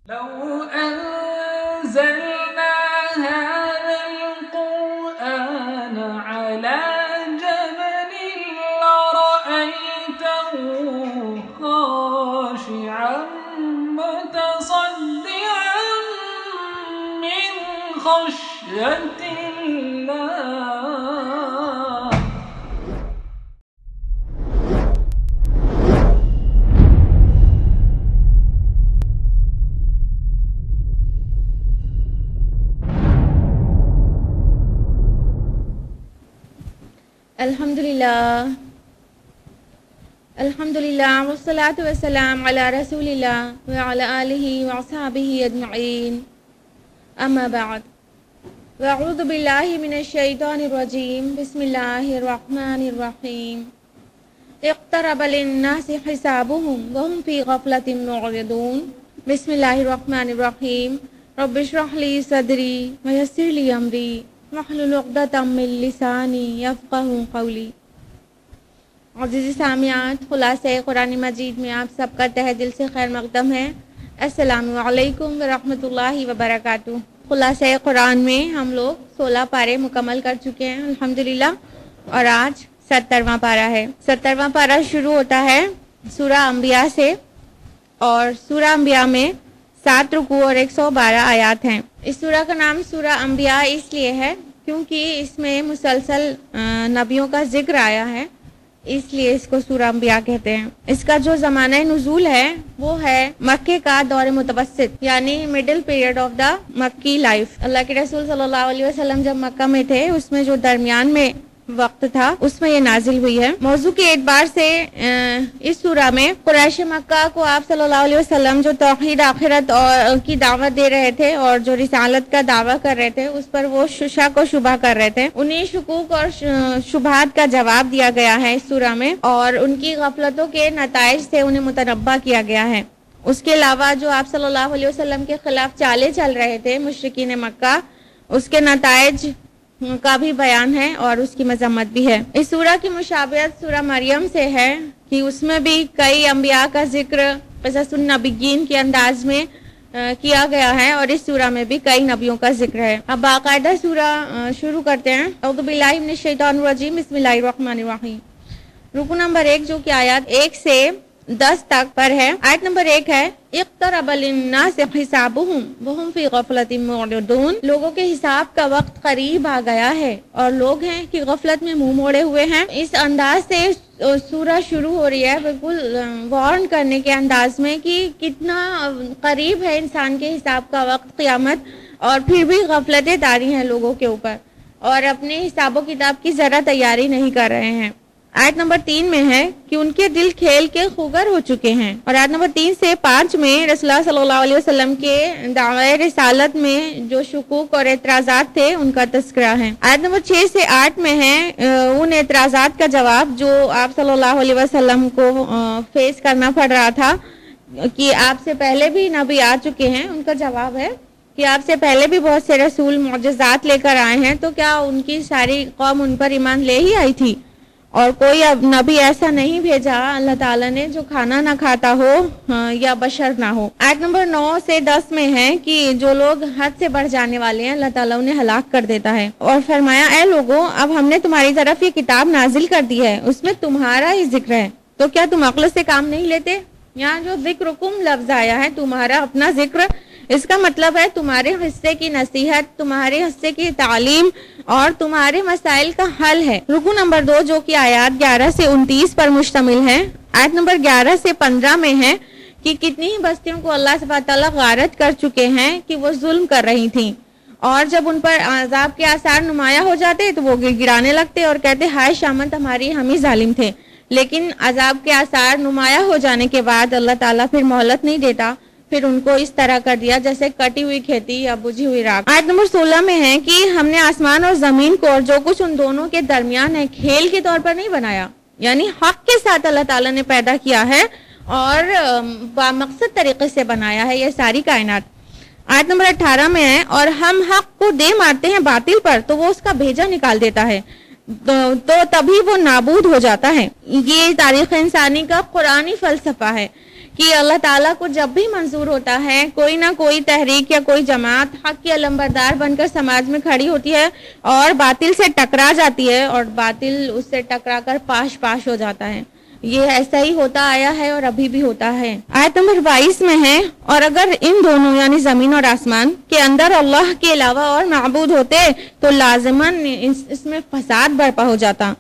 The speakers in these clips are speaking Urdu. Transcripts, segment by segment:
لو أنزلنا هذا القرآن على جبل لرأيته خاشعا متصدعا من خشية الله. الحمدللہ والصلاة والسلام علی رسول اللہ وعلی آلہ وصحبہ اجمعین، اما بعد، واعوذ باللہ من الشیطان الرجیم، بسم اللہ الرحمن الرحیم، اقترب للناس حسابهم وهم فی غفلۃ معرضون، بسم اللہ الرحمن الرحیم، رب اشرح لی صدری ویسر لی امری واحلل عقدۃ من لسانی یفقہوا قولی۔ عزیز سامعات، خلاصہ قرآن مجید میں آپ سب کا تہہ دل سے خیر مقدم ہے۔ السلام علیکم ورحمۃ اللہ وبرکاتہ۔ خلاصہ قرآن میں ہم لوگ 16 پارے مکمل کر چکے ہیں الحمدللہ، اور آج 70واں پارہ ہے۔ 70واں پارہ شروع ہوتا ہے سورہ انبیاء سے، اور سورہ انبیاء میں 7 رکوع اور 112 آیات ہیں۔ اس سورہ کا نام سورہ انبیاء اس لیے ہے کیونکہ اس میں مسلسل نبیوں کا ذکر آیا ہے، اس لیے اس کو سورہ انبیاء کہتے ہیں۔ اس کا جو زمانہ نزول ہے وہ ہے مکے کا دور متوسط، یعنی مڈل پیریڈ آف دا مکی لائف۔ اللہ کے رسول صلی اللہ علیہ وسلم جب مکہ میں تھے، اس میں جو درمیان میں وقت تھا اس میں یہ نازل ہوئی ہے۔ موضوع کے اعتبار سے اس سورہ میں قریش مکہ کو آپ صلی اللہ علیہ وسلم جو توحید آخرت کی دعوت دے رہے تھے اور جو رسالت کا دعویٰ کر رہے تھے، اس پر وہ شک و شبہ کر رہے تھے، انہیں شکوک اور شبہات کا جواب دیا گیا ہے اس سورہ میں، اور ان کی غفلتوں کے نتائج سے انہیں متنبہ کیا گیا ہے۔ اس کے علاوہ جو آپ صلی اللہ علیہ وسلم کے خلاف چالے چل رہے تھے مشرکین مکہ، اس کے نتائج کا بھی بیان ہے اور اس کی مذمت بھی ہے۔ اس سورہ کی مشابہت سورہ مریم سے ہے کہ اس میں بھی کئی انبیاء کا ذکر قصص النبیین کے انداز میں کیا گیا ہے، اور اس سورہ میں بھی کئی نبیوں کا ذکر ہے۔ اب باقاعدہ سورہ شروع کرتے ہیں۔ اعوذ باللہ من الشیطان الرجیم، بسم اللہ الرحمن الرحیم۔ رکو نمبر 1 جو کہ آیات 1 سے 10 تک پر ہے۔ آیت نمبر 1 ہے اقترب للناس حسابهم وهم فی غفلۃ معرضون، لوگوں کے حساب کا وقت قریب آ گیا ہے اور لوگ ہیں کہ غفلت میں منہ موڑے ہوئے ہیں۔ اس انداز سے سورہ شروع ہو رہی ہے، بالکل وارن کرنے کے انداز میں کہ کتنا قریب ہے انسان کے حساب کا وقت، قیامت، اور پھر بھی غفلتیں طاری ہیں لوگوں کے اوپر اور اپنے حساب و کتاب کی ذرا تیاری نہیں کر رہے ہیں۔ آیت نمبر 3 میں ہے کہ ان کے دل کھیل کے خوگر ہو چکے ہیں، اور آیت نمبر 3 سے 5 میں رسول اللہ صلی اللہ علیہ وسلم کے دعوی رسالت میں جو شکوک اور اعتراضات تھے ان کا تذکرہ ہے۔ آیت نمبر 6 سے 8 میں ہے ان اعتراضات کا جواب جو آپ صلی اللہ علیہ وسلم کو فیس کرنا پڑ رہا تھا کہ آپ سے پہلے بھی نبی آ چکے ہیں۔ ان کا جواب ہے کہ آپ سے پہلے بھی بہت سے رسول معجزات لے کر آئے ہیں، تو کیا ان کی ساری قوم ان پر ایمان لے ہی آئی تھی؟ اور کوئی اب نبی ایسا نہیں بھیجا اللہ تعالیٰ نے جو کھانا نہ کھاتا ہو یا بشر نہ ہو۔ آیت نمبر 9 سے 10 میں ہے کہ جو لوگ حد سے بڑھ جانے والے ہیں اللہ تعالیٰ انہیں ہلاک کر دیتا ہے، اور فرمایا اے لوگوں، اب ہم نے تمہاری طرف یہ کتاب نازل کر دی ہے، اس میں تمہارا ہی ذکر ہے، تو کیا تم عقل سے کام نہیں لیتے؟ یہاں جو ذکرکم لفظ آیا ہے، تمہارا اپنا ذکر، اس کا مطلب ہے تمہارے حصے کی نصیحت، تمہارے حصے کی تعلیم اور تمہارے مسائل کا حل ہے۔ رکو نمبر 2 جو کہ آیات 11 سے 29 پر مشتمل ہے۔ آیت نمبر 11 سے 15 میں ہے کہ کتنی ہی بستیوں کو اللہ سبحانہ تعالیٰ غارت کر چکے ہیں کہ وہ ظلم کر رہی تھیں، اور جب ان پر عذاب کے آثار نمایاں ہو جاتے تو وہ گڑ گڑانے لگتے اور کہتے ہائے شامت ہماری، ہم ہی ظالم تھے۔ لیکن عذاب کے آثار نمایاں ہو جانے کے بعد اللہ تعالیٰ پھر مہلت نہیں دیتا، پھر ان کو اس طرح کر دیا جیسے کٹی ہوئی کھیتی یا بجھی ہوئی راکھ۔ آیت نمبر 16 میں ہے کہ ہم نے آسمان اور زمین کو اور جو کچھ ان دونوں کے درمیان ہے کھیل کے طور پر نہیں بنایا، یعنی حق کے ساتھ اللہ تعالیٰ نے پیدا کیا ہے اور بامقصد طریقے سے بنایا ہے یہ ساری کائنات۔ آیت نمبر 18 میں ہے اور ہم حق کو دے مارتے ہیں باطل پر تو وہ اس کا بھیجا نکال دیتا ہے، تو تبھی وہ نابود ہو جاتا ہے۔ یہ تاریخ انسانی کا قرآنی فلسفہ ہے کہ اللہ تعالیٰ کو جب بھی منظور ہوتا ہے کوئی نہ کوئی تحریک یا کوئی جماعت حق کی علمبردار بن کر سماج میں کھڑی ہوتی ہے اور باطل سے ٹکرا جاتی ہے اور باطل اس سے ٹکرا کر پاش پاش ہو جاتا ہے. یہ ایسا ہی ہوتا آیا ہے اور ابھی بھی ہوتا ہے. آیت نمبر 22 میں ہے اور اگر ان دونوں یعنی زمین اور آسمان کے اندر اللہ کے علاوہ اور معبود ہوتے تو لازماً اس میں فساد برپا ہو جاتا.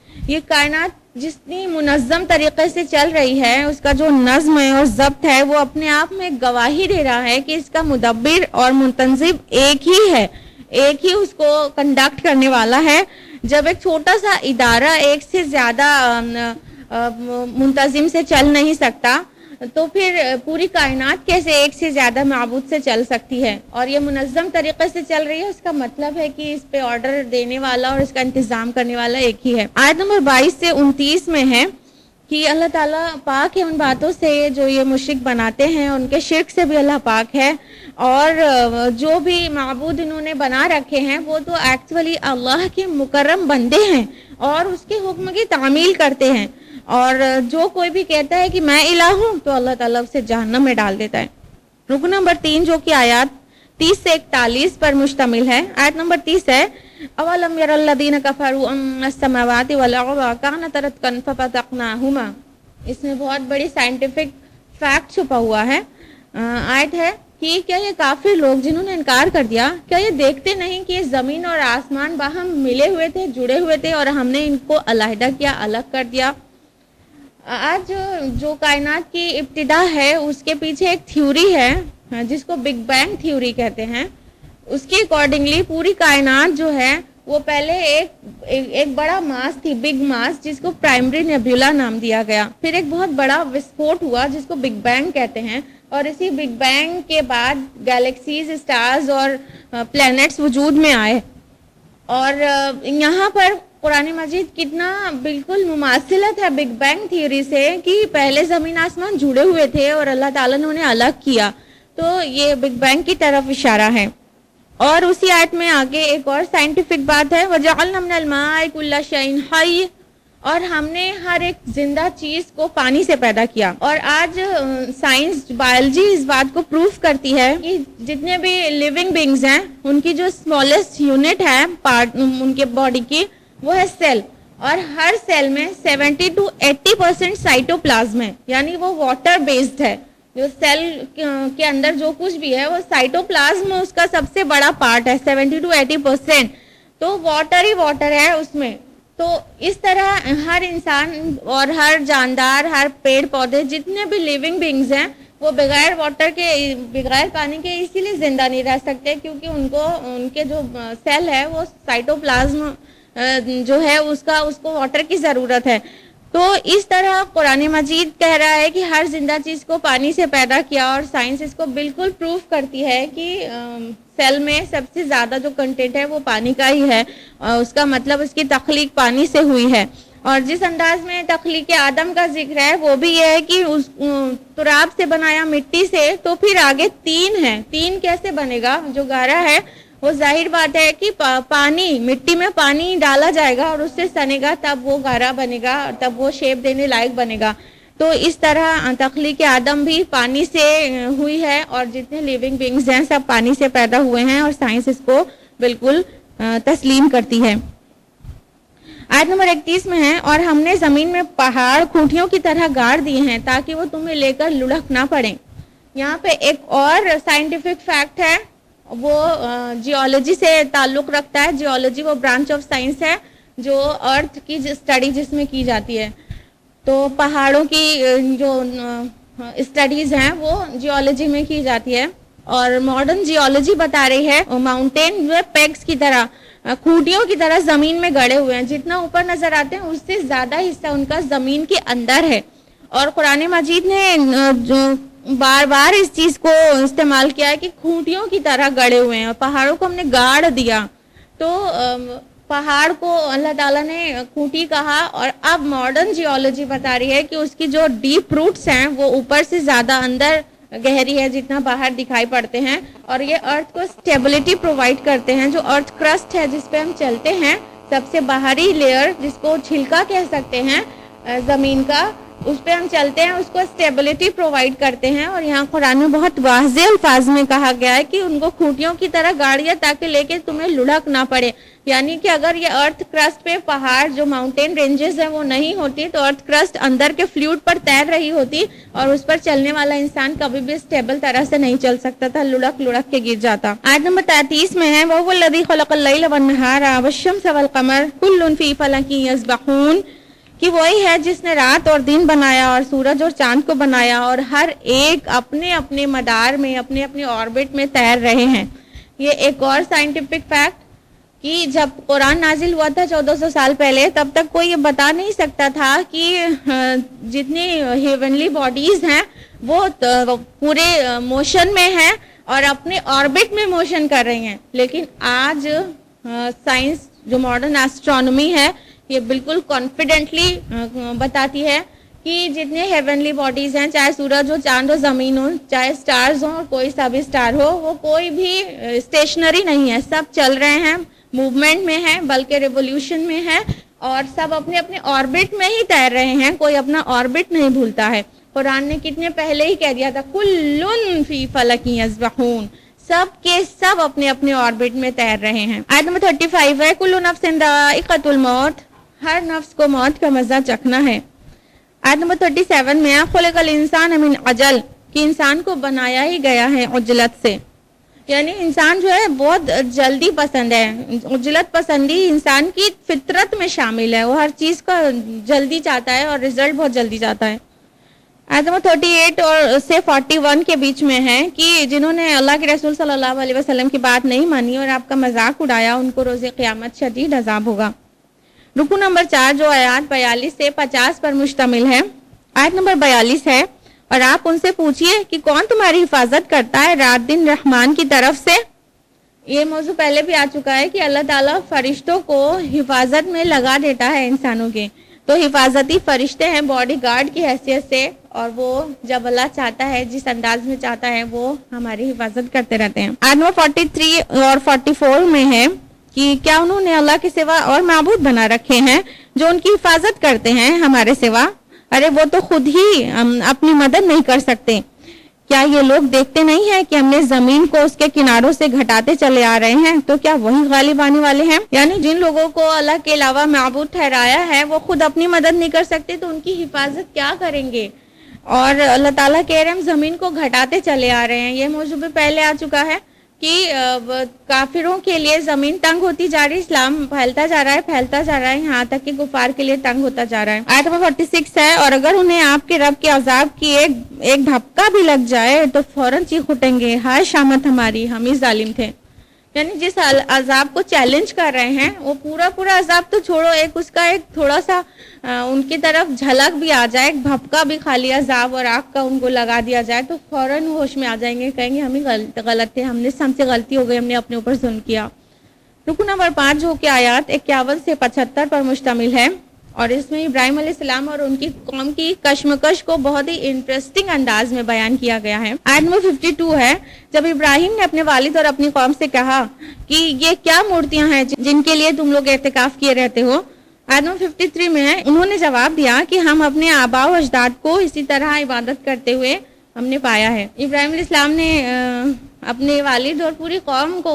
یہ کائنات جتنی منظم طریقے سے چل رہی ہے اس کا جو نظم ہے اور ضبط ہے وہ اپنے آپ میں گواہی دے رہا ہے کہ اس کا مدبر اور منتظم ایک ہی ہے, ایک ہی اس کو کنڈکٹ کرنے والا ہے. جب ایک چھوٹا سا ادارہ ایک سے زیادہ منتظم سے چل نہیں سکتا تو پھر پوری کائنات کیسے ایک سے زیادہ معبود سے چل سکتی ہے. اور یہ منظم طریقے سے چل رہی ہے, اس کا مطلب ہے کہ اس پہ آرڈر دینے والا اور اس کا انتظام کرنے والا ایک ہی ہے. آیت نمبر 22 سے 29 میں ہے کہ اللہ تعالیٰ پاک ہے ان باتوں سے جو یہ مشرک بناتے ہیں, ان کے شرک سے بھی اللہ پاک ہے. اور جو بھی معبود انہوں نے بنا رکھے ہیں وہ تو ایکچولی اللہ کے مکرم بندے ہیں اور اس کے حکم کی تعمیل کرتے ہیں. اور جو کوئی بھی کہتا ہے کہ میں الہ ہوں تو اللہ تعالیٰ اسے جہنم میں ڈال دیتا ہے. رکن نمبر 3 جو کہ آیات 30 سے 41 پر مشتمل ہے. آیت نمبر 30 ہے اولم یر الذین کفروا ان السماوات والارض کانتا رتقا ففتقناہما. اس میں بہت بڑی سائنٹیفک فیکٹ چھپا ہوا ہے. آیت ہے کہ کیا یہ کافر لوگ جنہوں نے انکار کر دیا کیا یہ دیکھتے نہیں کہ زمین اور آسمان باہم ملے ہوئے تھے, جڑے ہوئے تھے اور ہم نے ان کو علیحدہ کیا, الگ کر دیا. آج جو کائنات کی ابتدا ہے اس کے پیچھے ایک تھیوری ہے جس کو بگ بینگ تھیوری کہتے ہیں. اس کے اکارڈنگلی پوری کائنات جو ہے وہ پہلے ایک بڑا ماس تھی, بگ ماس, جس کو پرائمری نیبولا نام دیا گیا. پھر ایک بہت بڑا وسفوٹ ہوا جس کو بگ بینگ کہتے ہیں اور اسی بگ بینگ کے بعد گیلیکسیز, اسٹارز اور پلینٹس وجود میں آئے. اور یہاں پر قرآن مجید کتنا بالکل مماثلت ہے بگ بینگ تھیوری سے کہ پہلے زمین آسمان جڑے ہوئے تھے اور اللہ تعالیٰ نے انہیں الگ کیا. تو یہ بگ بینگ کی طرف اشارہ ہے. اور اسی آیت میں آگے ایک اور سائنٹیفک بات ہے وَجَعَلْنَا مِنَ الْمَاءِ كُلَّ شَيْءٍ حَيٍّ, اور ہم نے ہر ایک زندہ چیز کو پانی سے پیدا کیا. اور آج سائنس بایولوجی اس بات کو پروف کرتی ہے کہ جتنے بھی لیونگ بینگز ہیں ان کی جو اسمالسٹ یونٹ ہے پارٹ ان کے باڈی کی وہ ہے سیل. اور ہر سیل میں 70 to 80% سائٹوپلازم ہے, یعنی وہ واٹر بیسڈ ہے. جو سیل کے اندر جو کچھ بھی ہے وہ سائٹوپلازم اس کا سب سے بڑا پارٹ ہے, 70 to 80%. تو واٹر ہی واٹر ہے اس میں. تو اس طرح ہر انسان اور ہر جاندار, ہر پیڑ پودے, جتنے بھی لیونگ بینگز ہیں وہ بغیر واٹر کے, بغیر پانی کے اسی لیے زندہ نہیں رہ سکتے کیونکہ ان کے جو سیل ہے وہ سائٹوپلازم جو ہے اس کو واٹر کی ضرورت ہے. تو اس طرح قرآن مجید کہہ رہا ہے کہ ہر زندہ چیز کو پانی سے پیدا کیا اور سائنس اس کو بالکل پروف کرتی ہے کہ سیل میں سب سے زیادہ جو کنٹینٹ ہے وہ پانی کا ہی ہے. اس کا مطلب اس کی تخلیق پانی سے ہوئی ہے. اور جس انداز میں تخلیق آدم کا ذکر ہے وہ بھی یہ ہے کہ اس تراب سے بنایا مٹی سے, تو پھر آگے تین ہے. تین کیسے بنے گا؟ جو گارا ہے وہ ظاہر بات ہے کہ پانی, مٹی میں پانی ڈالا جائے گا اور اس سے سنے گا, تب وہ گارا بنے گا, تب وہ شیپ دینے لائق بنے گا. تو اس طرح تخلیق آدم بھی پانی سے ہوئی ہے اور جتنے لیونگ بینگز ہیں سب پانی سے پیدا ہوئے ہیں اور سائنس اس کو بالکل تسلیم کرتی ہے. آیت نمبر 31 میں ہے اور ہم نے زمین میں پہاڑ کھوٹیوں کی طرح گاڑ دیے ہیں تاکہ وہ تمہیں لے کر لڑک نہ پڑیں. یہاں پہ ایک اور سائنٹیفک فیکٹ ہے, وہ جیولوجی سے تعلق رکھتا ہے. جیولوجی وہ برانچ آف سائنس ہے جو ارتھ کی اسٹڈی جس میں کی جاتی ہے. تو پہاڑوں کی جو اسٹڈیز ہیں وہ جیولوجی میں کی جاتی ہے. اور ماڈرن جیولوجی بتا رہی ہے ماؤنٹین جو ہے پیگز کی طرح, کھوٹیوں کی طرح زمین میں گڑے ہوئے ہیں. جتنا اوپر نظر آتے ہیں اس سے زیادہ حصہ ان کا زمین کے اندر ہے. اور قرآن مجید نے بار بار اس چیز کو استعمال کیا ہے کہ کھوٹیوں کی طرح گڑے ہوئے ہیں. پہاڑوں کو ہم نے گاڑ دیا, تو پہاڑ کو اللہ تعالیٰ نے کھوٹی کہا. اور اب ماڈرن جیولوجی بتا رہی ہے کہ اس کی جو ڈیپ روٹس ہیں وہ اوپر سے زیادہ اندر گہری ہے جتنا باہر دکھائی پڑتے ہیں. اور یہ ارتھ کو اسٹیبلٹی پرووائڈ کرتے ہیں. جو ارتھ کرسٹ ہے جس پہ ہم چلتے ہیں, سب سے باہری لیئر جس کو چھلکا کہہ سکتے ہیں زمین کا, اس پہ ہم چلتے ہیں، اس کو اسٹیبلٹی پرووائڈ کرتے ہیں. اور یہاں قرآن میں بہت واضح الفاظ میں کہا گیا ہے کہ ان کو کھوٹیوں کی طرح گاڑیاں تاکہ لے کے تمہیں لڑھک نہ پڑے. یعنی کہ اگر یہ ارتھ کرسٹ پہ پہاڑ جو ماؤنٹین رینجز ہیں وہ نہیں ہوتی تو ارتھ کرسٹ اندر کے فلوئڈ پر تیر رہی ہوتی اور اس پر چلنے والا انسان کبھی بھی اسٹیبل طرح سے نہیں چل سکتا تھا، لڑک لڑک کے گر جاتا. آیت نمبر 33 میں ہے وَهُوَ الَّذِي خَلَقَ اللَّيْلَ وَالنَّهَارَ وَالشَّمْسَ وَالْقَمَرَ كُلٌّ فِي فَلَكٍ يَسْبَحُونَ، کہ وہی ہے جس نے رات اور دن بنایا اور سورج اور چاند کو بنایا اور ہر ایک اپنے اپنے مدار میں اپنے اپنے آربٹ میں تیر رہے ہیں. یہ ایک اور سائنٹیفک فیکٹ کہ جب قرآن نازل ہوا تھا 1400 سال پہلے، تب تک کوئی یہ بتا نہیں سکتا تھا کہ جتنی ہیونلی باڈیز ہیں وہ پورے موشن میں ہیں اور اپنے آربٹ میں موشن کر رہی ہیں. لیکن آج سائنس جو ماڈرن ایسٹرونومی ہے یہ بالکل کانفیڈنٹلی بتاتی ہے کہ جتنے ہیونلی باڈیز ہیں، چاہے سورج ہو، چاند ہو، زمین ہو، چاہے سٹارز ہوں، کوئی سا بھی سٹار ہو، وہ کوئی بھی اسٹیشنری نہیں ہے، سب چل رہے ہیں، موومنٹ میں ہے، بلکہ ریولیوشن میں ہے اور سب اپنے اپنے آربٹ میں ہی تیر رہے ہیں. کوئی اپنا آربٹ نہیں بھولتا ہے. قرآن نے کتنے پہلے ہی کہہ دیا تھا کُلٌّ فِی فَلَکٍ یَسْبَحُونَ، سب کے سب اپنے اپنے آربٹ میں تیر رہے ہیں. آیت نمبر 35 ہے کُلُّ نَفْسٍ ذَائِقَةُ الْمَوْتِ، ہر نفس کو موت کا مزہ چکھنا ہے. آیت نمبر 37 میں خُلِقَ الْإِنسَانُ مِنْ عَجَلٍ، کہ انسان کو بنایا ہی گیا ہے عجلت سے. یعنی انسان جو ہے بہت جلدی پسند ہے. عجلت پسندی انسان کی فطرت میں شامل ہے، وہ ہر چیز کا جلدی چاہتا ہے اور رزلٹ بہت جلدی چاہتا ہے. آیت نمبر 38 اور سے 41 کے بیچ میں ہے کہ جنہوں نے اللہ کے رسول صلی اللہ علیہ وسلم کی بات نہیں مانی اور آپ کا مذاق اڑایا، ان کو روز قیامت شدید عذاب ہوگا. رکو نمبر 4 جو آیات 42 سے 50 پر مشتمل ہے. آیت نمبر 42 ہے اور آپ ان سے پوچھئے کہ کون تمہاری حفاظت کرتا ہے رات دن رحمان کی طرف سے. یہ موضوع پہلے بھی آ چکا ہے کہ اللہ تعالیٰ فرشتوں کو حفاظت میں لگا دیتا ہے انسانوں کے، تو حفاظتی فرشتے ہیں باڈی گارڈ کی حیثیت سے، اور وہ جب اللہ چاہتا ہے جس انداز میں چاہتا ہے وہ ہماری حفاظت کرتے رہتے ہیں. آیت نمبر 43 اور 44 میں ہے کہ کیا انہوں نے اللہ کے سوا اور معبود بنا رکھے ہیں جو ان کی حفاظت کرتے ہیں ہمارے سوا؟ ارے وہ تو خود ہی اپنی مدد نہیں کر سکتے. کیا یہ لوگ دیکھتے نہیں ہیں کہ ہم نے زمین کو اس کے کناروں سے گھٹاتے چلے آ رہے ہیں؟ تو کیا وہی غالب آنے والے ہیں؟ یعنی جن لوگوں کو اللہ کے علاوہ معبود ٹھہرایا ہے وہ خود اپنی مدد نہیں کر سکتے تو ان کی حفاظت کیا کریں گے؟ اور اللہ تعالیٰ کہہ رہے ہیں ہم زمین کو گھٹاتے چلے آ رہے ہیں. یہ موضوع بھی پہلے آ چکا ہے کہ کافروں کے لیے زمین تنگ ہوتی جا رہی، اسلام پھیلتا جا رہا ہے یہاں تک کہ کفار کے لیے تنگ ہوتا جا رہا ہے. آیت نمبر 46 ہے اور اگر انہیں آپ کے رب کے عذاب کی ایک دھپکا بھی لگ جائے تو فوراً چیخ اٹھیں گے، ہائے شامت ہماری، ہم ہی ظالم تھے. یعنی جس عذاب کو چیلنج کر رہے ہیں وہ پورا عذاب تو چھوڑو، اس کا ایک تھوڑا سا ان کی طرف جھلک بھی آ جائے، ایک بھپکا بھی خالی عذاب اور آگ کا ان کو لگا دیا جائے تو فوراً ہوش میں آ جائیں گے، کہیں گے ہم ہی غلط تھے، ہم سے غلطی ہو گئی، ہم نے اپنے اوپر ظلم کیا. رکو نمبر 5 جو کہ آیات 51 سے 75 پر مشتمل ہے اور اس میں ابراہیم علیہ السلام اور ان کی قوم کی کشمکش کو بہت ہی انٹرسٹنگ انداز میں بیان کیا گیا ہے. آیت نمبر 52 ہے جب ابراہیم نے اپنے والد اور اپنی قوم سے کہا کہ یہ کیا مورتیاں ہیں جن کے لیے تم لوگ اعتکاف کیے رہتے ہو. آیت نمبر 53 میں ہے انہوں نے جواب دیا کہ ہم اپنے آباء و اجداد کو اسی طرح عبادت کرتے ہوئے ہم نے پایا ہے. ابراہیم علیہ السلام نے اپنے والد اور پوری قوم کو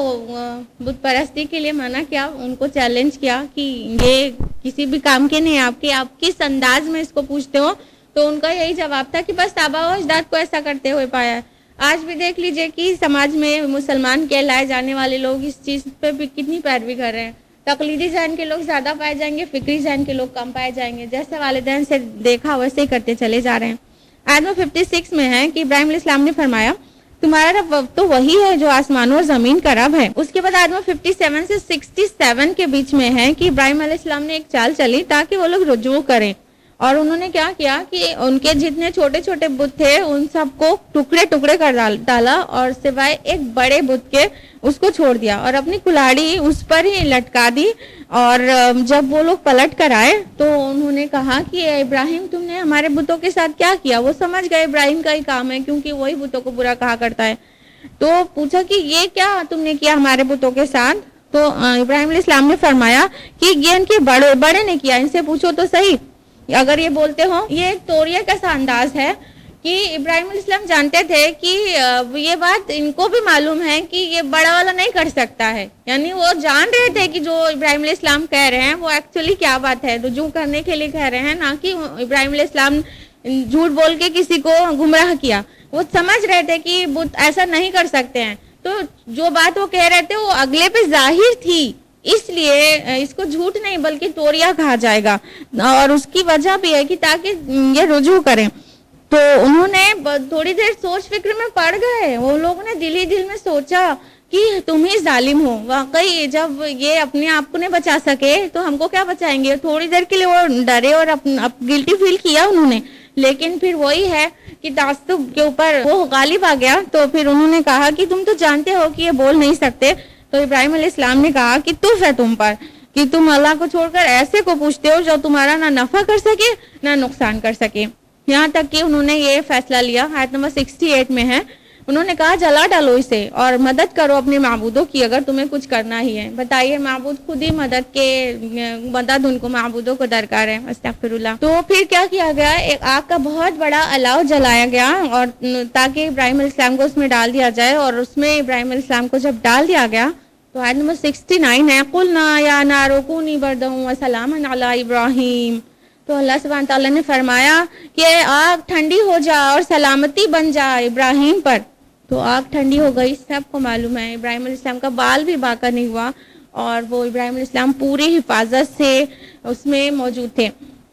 بت پرستی کے لیے منع کیا، ان کو چیلنج کیا کہ یہ کسی بھی کام کے نہیں، آپ کس انداز میں اس کو پوچھتے ہو. تو ان کا یہی جواب تھا کہ بس آباء و اجداد کو ایسا کرتے ہوئے پایا ہے. آج بھی دیکھ لیجئے کہ سماج میں مسلمان کہلائے جانے والے لوگ اس چیز پہ بھی کتنی پیروی کر رہے ہیں. تقلیدی ذہن کے لوگ زیادہ پائے جائیں گے، فکری ذہن کے لوگ کم پائے جائیں گے. جیسے والدین سے دیکھا ویسے ہی کرتے چلے جا رہے ہیں. آیت 56 میں ہے کہ ابراہیم علیہ السلام نے فرمایا تمہارا رب تو وہی ہے جو آسمانوں اور زمین کا رب ہے. اس کے بعد آیت 57 سے 67 کے بیچ میں ہے کہ ابراہیم علیہ السلام نے ایک چال چلی تاکہ وہ لوگ رجوع کریں، اور انہوں نے کیا کیا کہ ان کے جتنے چھوٹے چھوٹے بت تھے ان سب کو ٹکڑے ٹکڑے کر ڈالا اور سوائے ایک بڑے بت کے اس کو چھوڑ دیا اور اپنی کلاڑی اس پر ہی لٹکا دی. اور جب وہ لوگ پلٹ کر آئے تو انہوں نے کہا کہ اے ابراہیم تم نے ہمارے بتوں کے ساتھ کیا کیا. وہ سمجھ گئے ابراہیم کا ہی کام ہے کیونکہ وہی بتوں کو برا کہا کرتا ہے. تو پوچھا کہ یہ کیا تم نے کیا ہمارے بتوں کے ساتھ. تو ابراہیم علیہ السلام نے فرمایا کہ یہ ان کے بڑے نے کیا، ان سے پوچھو تو صحیح. اگر یہ بولتے ہو، یہ ایک توریہ کا سا انداز ہے کہ ابراہیم علیہ السلام جانتے تھے کہ یہ بات ان کو بھی معلوم ہے کہ یہ بڑا والا نہیں کر سکتا ہے، یعنی وہ جان رہے تھے کہ جو ابراہیم علیہ السلام کہہ رہے ہیں وہ ایکچولی کیا بات ہے، رجوع کرنے کے لیے کہہ رہے ہیں، نہ کہ ابراہیم علیہ السلام جھوٹ بول کے کسی کو گمراہ کیا. وہ سمجھ رہے تھے کہ بت ایسا نہیں کر سکتے ہیں، تو جو بات وہ کہہ رہے تھے وہ اگلے پہ ظاہر تھی، اس لیے اس کو جھوٹ نہیں بلکہ توریہ کہا جائے گا، اور اس کی وجہ بھی ہے کہ تاکہ یہ رجوع کریں. تو انہوں نے تھوڑی دیر سوچ فکر میں پڑ گئے، وہ لوگوں نے دل ہی دل میں سوچا کہ تم ہی ظالم ہو، واقعی جب یہ اپنے آپ کو نہیں بچا سکے تو ہم کو کیا بچائیں گے. تھوڑی دیر کے لیے وہ ڈرے اور گلٹی فیل کیا انہوں نے، لیکن پھر وہی ہے کہ تعصب کے اوپر وہ غالب آ گیا. تو پھر انہوں نے کہا کہ تم تو جانتے ہو کہ یہ بول نہیں سکتے. تو ابراہیم علیہ السلام نے کہا کہ تف ہے تم پر کہ تم اللہ کو چھوڑ کر ایسے کو پوچھتے ہو جو تمہارا نہ نفع کر سکے نہ نقصان کر سکے. یہاں تک کہ انہوں نے یہ فیصلہ لیا، آیت نمبر 68 میں ہے، انہوں نے کہا جلا ڈالو اسے اور مدد کرو اپنے معبودوں کی اگر تمہیں کچھ کرنا ہی ہے. بتائیے معبود خود ہی مدد ان کو معبودوں کو درکار ہے. استغفر اللہ. تو پھر کیا کیا گیا، ایک آگ کا بہت بڑا الاؤ جلایا گیا اور تاکہ ابراہیم علیہ السلام کو اس میں ڈال دیا جائے، اور اس میں ابراہیم علیہ السلام کو جب ڈال دیا گیا تو آیت نمبر 69 ہے، قلنا یا نار کونی بردا وسلاما علی ابراہیم. تو اللہ سبحانہ تعالیٰ نے فرمایا کہ آگ ٹھنڈی ہو جا اور سلامتی بن جا ابراہیم پر. تو آگ ٹھنڈی ہو گئی، سب کو معلوم ہے. ابراہیم علیہ السلام کا بال بھی باقی نہیں ہوا اور وہ ابراہیم علیہ السلام پوری حفاظت سے اس میں موجود تھے.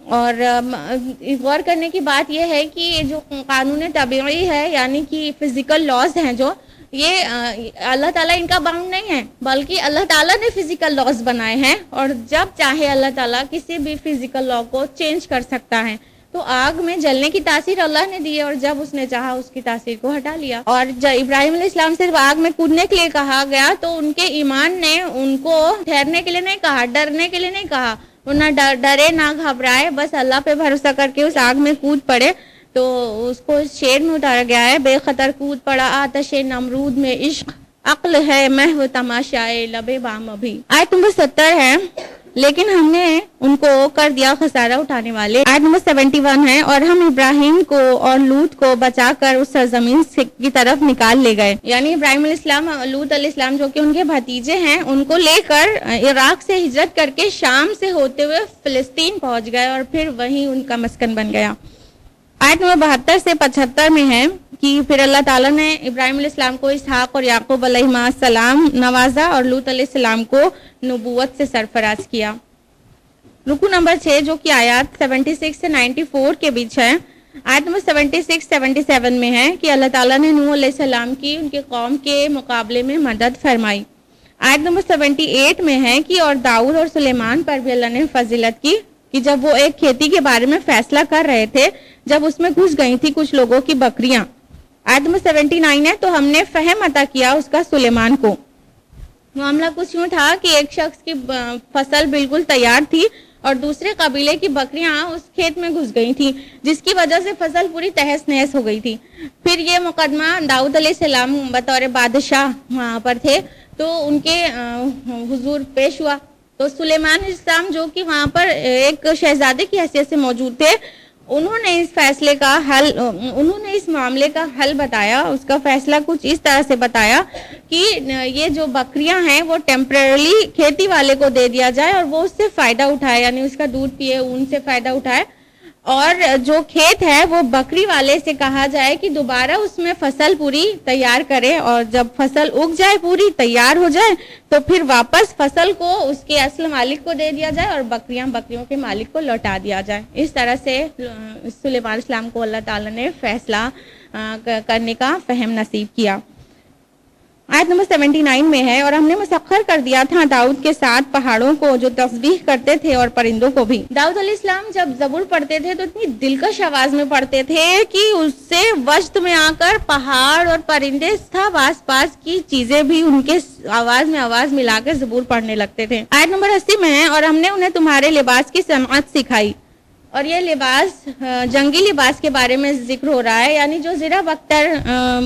اور غور کرنے کی بات یہ ہے کہ جو قانون طبیعی ہے، یعنی کہ فزیکل لاز ہیں، جو یہ اللہ تعالیٰ ان کا بانگ نہیں ہے، بلکہ اللہ تعالیٰ نے فزیکل لاز بنائے ہیں، اور جب چاہے اللہ تعالیٰ کسی بھی فزیکل لا کو چینج کر سکتا ہے. تو آگ میں جلنے کی تاثیر اللہ نے دی ہے، اور جب اس نے چاہا اس کی تاثیر کو ہٹا لیا. اور جب ابراہیم علیہ السلام سے آگ میں کودنے کے لیے کہا گیا تو ان کے ایمان نے ان کو ٹھہرنے کے لیے نہیں کہا، ڈرنے کے لیے نہیں کہا. وہ نہ ڈرے نہ گھبرائے، بس اللہ پہ بھروسہ کر کے اس آگ میں کود پڑے. تو اس کو شعر میں اتارا گیا ہے، بے خطر کود پڑا آتش نمرود میں، عشق عقل ہے محو تماشائے لب بام ابھی. آیت نمبر 70 ہے، لیکن ہم نے ان کو کر دیا خسارہ اٹھانے والے. آیت نمبر 71 ہے، اور ہم ابراہیم کو اور لوط کو بچا کر اس سرزمین کی طرف نکال لے گئے. یعنی ابراہیم علیہ السلام اور لوط علیہ السلام جو کہ ان کے بھتیجے ہیں، ان کو لے کر عراق سے ہجرت کر کے شام سے ہوتے ہوئے فلسطین پہنچ گئے، اور پھر وہیں ان کا مسکن بن گیا. آیت نمبر 72 سے 75 میں ہے کہ پھر اللہ تعالیٰ نے ابراہیم علیہ السلام کو اسحاق اور یعقوب علیہ السلام نوازا اور لوط علیہ السلام کو نبوت سے سرفراز کیا. رکو نمبر 6 جو کہ آیات 76 سے 94 کے بیچ ہے، آیت نمبر 76-77 میں ہے کہ اللہ تعالیٰ نے نوح علیہ السلام کی ان کے قوم کے مقابلے میں مدد فرمائی. آیت نمبر 78 میں ہے کہ اور داؤد اور سلیمان پر بھی اللہ نے فضیلت کی کہ جب وہ ایک کھیتی کے بارے میں فیصلہ کر رہے تھے جب اس میں گھس گئی تھی کچھ لوگوں کی بکریاں. آیت نمبر 79 ہے، تو ہم نے فہم عطا کیا اس کا سلیمان کو. معاملہ کچھ یوں تھا کہ ایک شخص کی فصل بالکل تیار تھی اور دوسرے قبیلے کی بکریاں اس کھیت میں گھس گئی تھیں، جس کی وجہ سے فصل پوری تہس نہس ہو گئی تھی. پھر یہ مقدمہ داؤد علیہ السلام بطور بادشاہ وہاں پر تھے تو ان کے حضور پیش ہوا. تو سلیمان علیہ السلام جو کہ وہاں پر ایک شہزادے کی حیثیت سے موجود تھے، انہوں نے اس معاملے کا حل بتایا. اس کا فیصلہ کچھ اس طرح سے بتایا کہ یہ جو بکریاں ہیں وہ ٹیمپرری کھیتی والے کو دے دیا جائے اور وہ اس سے فائدہ اٹھائے، یعنی اس کا دودھ پیے، ان سے فائدہ اٹھائے. اور جو کھیت ہے وہ بکری والے سے کہا جائے کہ دوبارہ اس میں فصل پوری تیار کرے، اور جب فصل اگ جائے پوری تیار ہو جائے تو پھر واپس فصل کو اس کے اصل مالک کو دے دیا جائے اور بکریوں کے مالک کو لوٹا دیا جائے. اس طرح سے سلیمان علیہ السلام کو اللہ تعالیٰ نے فیصلہ کرنے کا فہم نصیب کیا. آیت نمبر 79 میں ہے، اور ہم نے مسخر کر دیا تھا داؤد کے ساتھ پہاڑوں کو جو تسبیح کرتے تھے اور پرندوں کو بھی. داؤد علیہ السلام جب زبور پڑھتے تھے تو اتنی دلکش آواز میں پڑھتے تھے کہ اس سے وجد میں آ کر پہاڑ اور پرندے سب آس پاس کی چیزیں بھی ان کے آواز میں آواز ملا کر زبور پڑھنے لگتے تھے. آیت نمبر 80 میں ہے، اور ہم نے انہیں تمہارے لباس کی صنعت سکھائی. اور یہ لباس جنگی لباس کے بارے میں ذکر ہو رہا ہے، یعنی جو زرہ بختر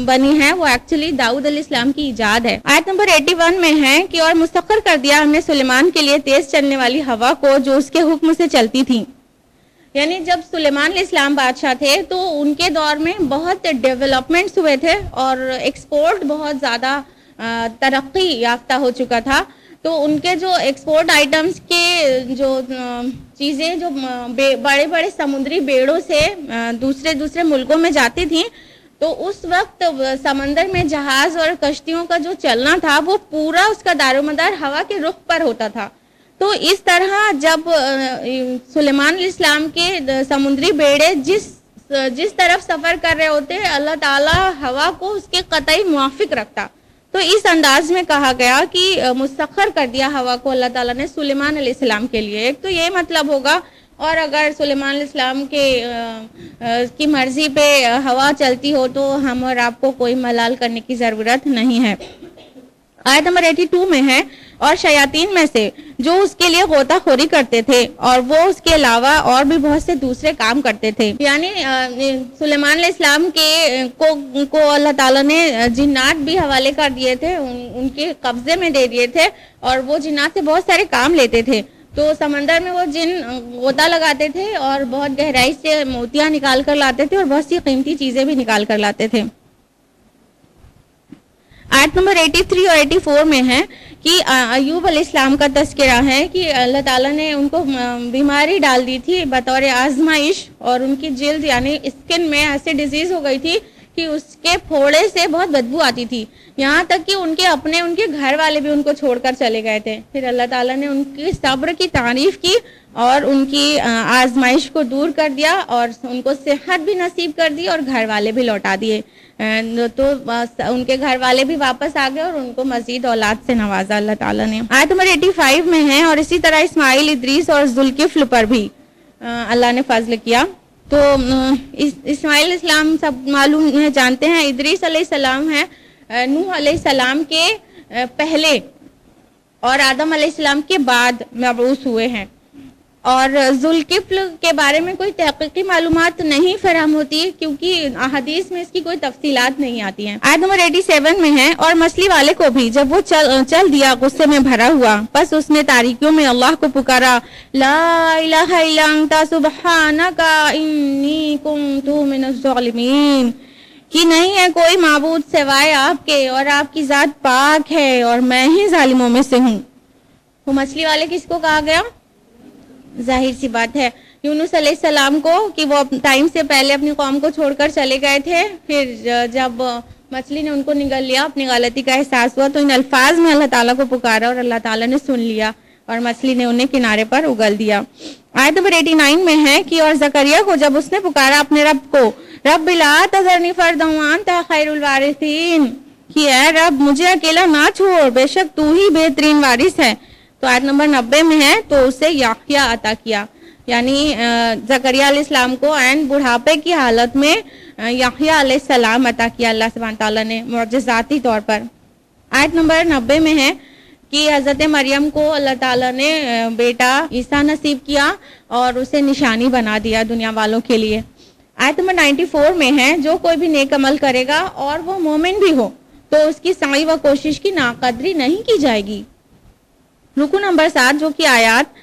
بنی ہے وہ ایکچولی داؤد علیہ السلام کی ایجاد ہے. آیت نمبر 81 میں ہے کہ اور مسخر کر دیا ہم نے سلیمان کے لیے تیز چلنے والی ہوا کو جو اس کے حکم سے چلتی تھی. یعنی جب سلیمان علیہ السلام بادشاہ تھے تو ان کے دور میں بہت ڈیولپمنٹس ہوئے تھے اور ایکسپورٹ بہت زیادہ ترقی یافتہ ہو چکا تھا. تو ان کے جو ایکسپورٹ آئٹمس کے جو چیزیں جو بڑے بڑے سمندری بیڑوں سے دوسرے ملکوں میں جاتی تھیں, تو اس وقت سمندر میں جہاز اور کشتیوں کا جو چلنا تھا وہ پورا اس کا دار و مدار ہوا کے رخ پر ہوتا تھا. تو اس طرح جب سلیمان علیہ السلام کے سمندری بیڑے جس طرف سفر کر رہے ہوتے, اللہ تعالیٰ ہوا کو اس کے قطعی موافق رکھتا. تو اس انداز میں کہا گیا کہ مسخر کر دیا ہوا کو اللہ تعالیٰ نے سلیمان علیہ السلام کے لیے. ایک تو یہ مطلب ہوگا, اور اگر سلیمان علیہ السلام کی مرضی پہ ہوا چلتی ہو تو ہم اور آپ کو کوئی ملال کرنے کی ضرورت نہیں ہے. آیت نمبر 82 میں ہے, اور شیاطین میں سے جو اس کے لیے غوطہ خوری کرتے تھے اور وہ اس کے علاوہ اور بھی بہت سے دوسرے کام کرتے تھے. یعنی سلیمان علیہ السلام کو اللہ تعالیٰ نے جنات بھی حوالے کر دیے تھے, ان کے قبضے میں دے دیے تھے, اور وہ جنات سے بہت سارے کام لیتے تھے. تو سمندر میں وہ جن غوطہ لگاتے تھے اور بہت گہرائی سے موتیاں نکال کر لاتے تھے اور بہت سی قیمتی چیزیں بھی نکال کر لاتے تھے. آیت نمبر 83 اور 84 میں ہے کہ ایوب علیہ السلام کا تذکرہ ہے کہ اللہ تعالیٰ نے ان کو بیماری ڈال دی تھی بطور آزمائش, اور ان کی جلد یعنی اسکن میں ایسی ڈیزیز ہو گئی تھی کہ اس کے پھوڑے سے بہت بدبو آتی تھی, یہاں تک کہ ان کے گھر والے بھی ان کو چھوڑ کر چلے گئے تھے. پھر اللہ تعالیٰ نے ان کی صبر کی تعریف کی اور ان کی آزمائش کو دور کر دیا, اور ان کو صحت بھی نصیب کر دی اور گھر والے بھی لوٹا دیے. تو ان کے گھر والے بھی واپس آ گئے اور ان کو مزید اولاد سے نوازا اللہ تعالیٰ نے. آیت نمبر 85 میں ہے, اور اسی طرح اسماعیل, ادریس اور ذوالکفل پر بھی اللہ نے فضل کیا. تو اسماعیل علیہ السلام سب معلوم ہے, جانتے ہیں. ادریس علیہ السلام ہے نوح علیہ السلام کے پہلے اور آدم علیہ السلام کے بعد مبعوث ہوئے ہیں, اور ذوالکفل کے بارے میں کوئی تحقیقی معلومات نہیں فراہم ہوتی کیونکہ احادیث میں اس کی کوئی تفصیلات نہیں آتی ہیں. آیت نمبر 87 میں ہے, اور مچھلی والے کو بھی جب وہ چل دیا غصے میں بھرا ہوا, پس اس نے تاریکیوں میں اللہ کو پکارا, لا الہ الا انت سبحانک انی کنت من الظالمین, کہ نہیں ہے کوئی معبود سوائے آپ کے اور آپ کی ذات پاک ہے اور میں ہی ظالموں میں سے ہوں. وہ مچھلی والے کس کو کہا گیا؟ ظاہر سی بات ہے یونس علیہ السلام کو, کہ وہ ٹائم سے پہلے اپنی قوم کو چھوڑ کر چلے گئے تھے. پھر جب مچھلی نے ان کو نگل لیا, اپنی غلطی کا احساس ہوا, تو ان الفاظ میں اللہ تعالیٰ کو پکارا اور اللہ تعالیٰ نے سن لیا اور مچھلی نے انہیں کنارے پر اگل دیا. آیت نمبر 89 میں ہے کہ اور زکریا کو جب اس نے پکارا اپنے رب کو, رب لا تذرنی فردا وانت خیر الوارثین, کہ اے رب مجھے اکیلا نہ چھوڑ, بے شک تو ہی بہترین وارث ہے. تو آیت نمبر 90 میں ہے, تو اسے یحییٰ عطا کیا, یعنی زکریا علیہ السلام کو عین بڑھاپے کی حالت میں یحییٰ علیہ السلام عطا کیا اللہ سبحانہ تعالیٰ نے معجزاتی طور پر. آیت نمبر 90 میں ہے کہ حضرت مریم کو اللہ تعالیٰ نے بیٹا عیسیٰ نصیب کیا اور اسے نشانی بنا دیا دنیا والوں کے لیے. آیت نمبر 94 میں ہے, جو کوئی بھی نیک عمل کرے گا اور وہ مومن بھی ہو تو اس کی سعی و کوشش کی ناقدری نہیں کی جائے گی. رکو نمبر 7 جو کہ آیات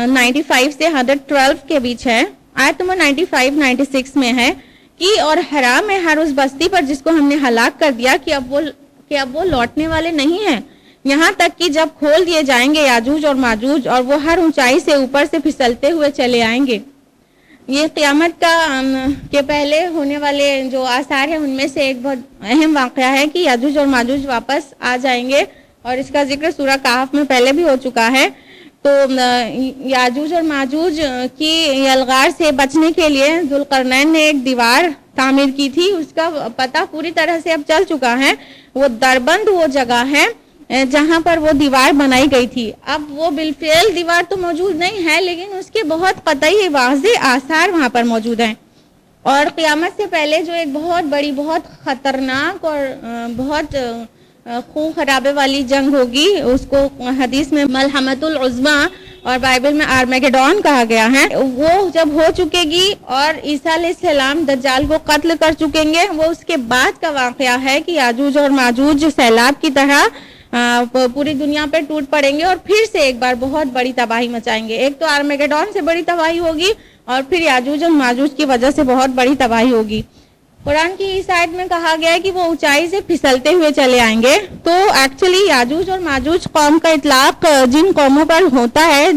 95 سے 112 کے بیچ ہے. آیت نمبر 95-96 میں ہے کہ اور حرام ہے ہر اس بستی پر جس کو ہم نے ہلاک کر دیا کہ اب وہ لوٹنے والے نہیں ہیں, یہاں تک کہ جب کھول دیے جائیں گے یاجوج اور ماجوج, اور وہ ہر اونچائی سے اوپر سے پھسلتے ہوئے چلے آئیں گے. یہ قیامت کے پہلے ہونے والے جو آثار ہیں ان میں سے ایک بہت اہم واقعہ ہے کہ یاجوج اور ماجوج واپس آ جائیں گے, اور اس کا ذکر سورہ کہف میں پہلے بھی ہو چکا ہے. تو یاجوج اور ماجوج کی یلغار سے بچنے کے لیے ذوالقرنین نے ایک دیوار تعمیر کی تھی, اس کا پتہ پوری طرح سے اب چل چکا ہے. وہ دربند وہ جگہ ہے جہاں پر وہ دیوار بنائی گئی تھی. اب وہ بالفعل دیوار تو موجود نہیں ہے, لیکن اس کے بہت قطعی واضح آثار وہاں پر موجود ہیں. اور قیامت سے پہلے جو ایک بہت بڑی, بہت خطرناک اور بہت خون خرابے والی جنگ ہوگی, اس کو حدیث میں ملحمۃ العظمی اور بائبل میں آرمیگیڈون کہا گیا ہے, وہ جب ہو چکے گی اور عیسیٰ علیہ السلام دجال کو قتل کر چکیں گے, وہ اس کے بعد کا واقعہ ہے کہ یاجوج اور ماجوج سیلاب کی طرح پوری دنیا پہ ٹوٹ پڑیں گے اور پھر سے ایک بار بہت بڑی تباہی مچائیں گے. ایک تو آرمیگیڈون سے بڑی تباہی ہوگی, اور پھر یاجوج اور ماجوج کی وجہ سے بہت بڑی تباہی ہوگی۔ قرآن کی اس آیت میں کہا گیا ہے کہ وہ اونچائی سے پھسلتے ہوئے چلے آئیں گے، تو ایکچولی یاجوج اور ماجوج قوم کا اطلاق جن قوموں پر ہوتا ہے،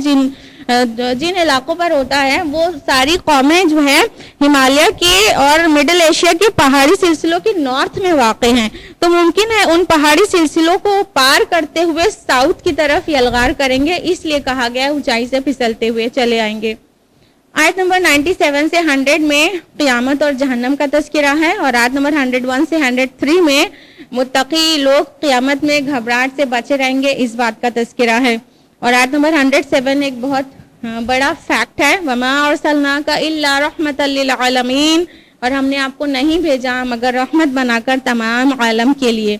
جن علاقوں پر ہوتا ہے، وہ ساری قومیں جو ہیں ہمالیہ کے اور مڈل ایشیا کے پہاڑی سلسلوں کے نارتھ میں واقع ہیں، تو ممکن ہے ان پہاڑی سلسلوں کو پار کرتے ہوئے ساؤتھ کی طرف یلغار کریں گے، اس لیے کہا گیا اونچائی سے پھسلتے ہوئے چلے آئیں گے۔ آیت نمبر 97 سے 100 میں قیامت اور جہنم کا تذکرہ ہے، اور آیت نمبر 101 سے 103 میں متقی لوگ قیامت میں گھبراہٹ سے بچے رہیں گے، اس بات کا تذکرہ ہے۔ اور آیت نمبر 107 ایک بہت بڑا فیکٹ ہے، وَمَا أَرْسَلْنَاكَ إِلَّا رَحْمَةً لِّلْعَالَمِينَ، اور ہم نے آپ کو نہیں بھیجا مگر رحمت بنا کر تمام عالم کے لیے،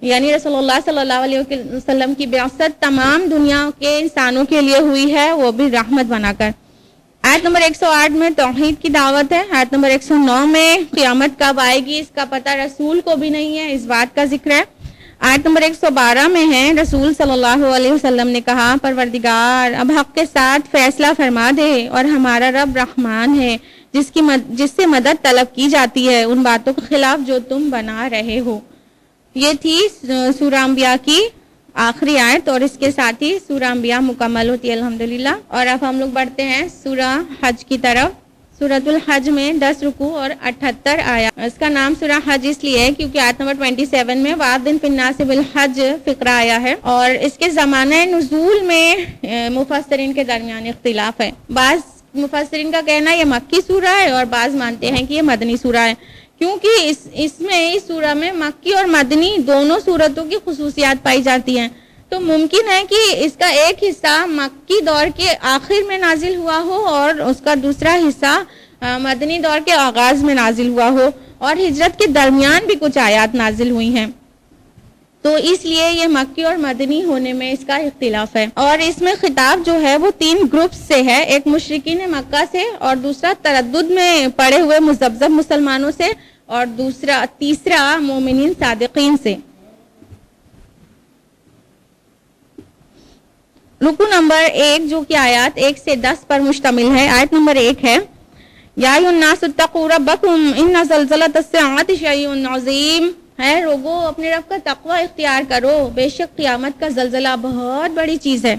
یعنی رسول اللہ صلی اللہ علیہ وسلم کی بعثت تمام دنیا کے انسانوں کے لیے ہوئی ہے، وہ بھی رحمت بنا کر۔ آیت نمبر 108 میں توحید کی دعوت ہے، آیت نمبر 109 میں قیامت کب آئے گی اس کا پتہ رسول کو بھی نہیں ہے، اس بات کا ذکر ہے۔ آیت نمبر 112 میں ہے، رسول صلی اللہ علیہ وسلم نے کہا، پروردگار اب حق کے ساتھ فیصلہ فرما دے، اور ہمارا رب رحمان ہے جس سے مدد طلب کی جاتی ہے ان باتوں کے خلاف جو تم بنا رہے ہو۔ یہ تھی سورہ انبیاء کی آخری آیت، اور اس کے ساتھ ہی سورہ انبیاء مکمل ہوتی ہے الحمدللہ۔ اور اب ہم لوگ بڑھتے ہیں سورہ حج کی طرف۔ سورۃ الحج میں 10 رکوع اور 78 آیات۔ اس کا نام سورہ حج اس لیے ہے کیونکہ آیت نمبر 27 میں وَأَذِّن فِي النَّاسِ بِالْحَجِّ فقرہ آیا ہے، اور اس کے زمانہ نزول میں مفسرین کے درمیان اختلاف ہے۔ بعض مفسرین کا کہنا یہ مکی سورہ ہے، اور بعض مانتے ہیں کہ یہ مدنی سورہ ہے، کیونکہ اس سورہ میں مکی اور مدنی دونوں صورتوں کی خصوصیات پائی جاتی ہیں، تو ممکن ہے کہ اس کا ایک حصہ مکی دور کے آخر میں نازل ہوا ہو اور اس کا دوسرا حصہ مدنی دور کے آغاز میں نازل ہوا ہو، اور ہجرت کے درمیان بھی کچھ آیات نازل ہوئی ہیں، تو اس لیے یہ مکی اور مدنی ہونے میں اس کا اختلاف ہے۔ اور اس میں خطاب جو ہے وہ 3 گروپس سے ہے، ایک مشرکین مکہ سے، اور دوسرا تردد میں پڑے ہوئے مذبذب مسلمانوں سے، اور تیسرا مومنین صادقین سے۔ رکو نمبر 1 جو کہ آیات 1 سے 10 پر مشتمل ہے، آیت نمبر 1 ہے، یا ایھا الناس اتقوا ربکم ان زلزلۃ الساعۃ شیء عظیم، ہے لوگو اپنے رب کا تقوی اختیار کرو، بے شک قیامت کا زلزلہ بہت بڑی چیز ہے۔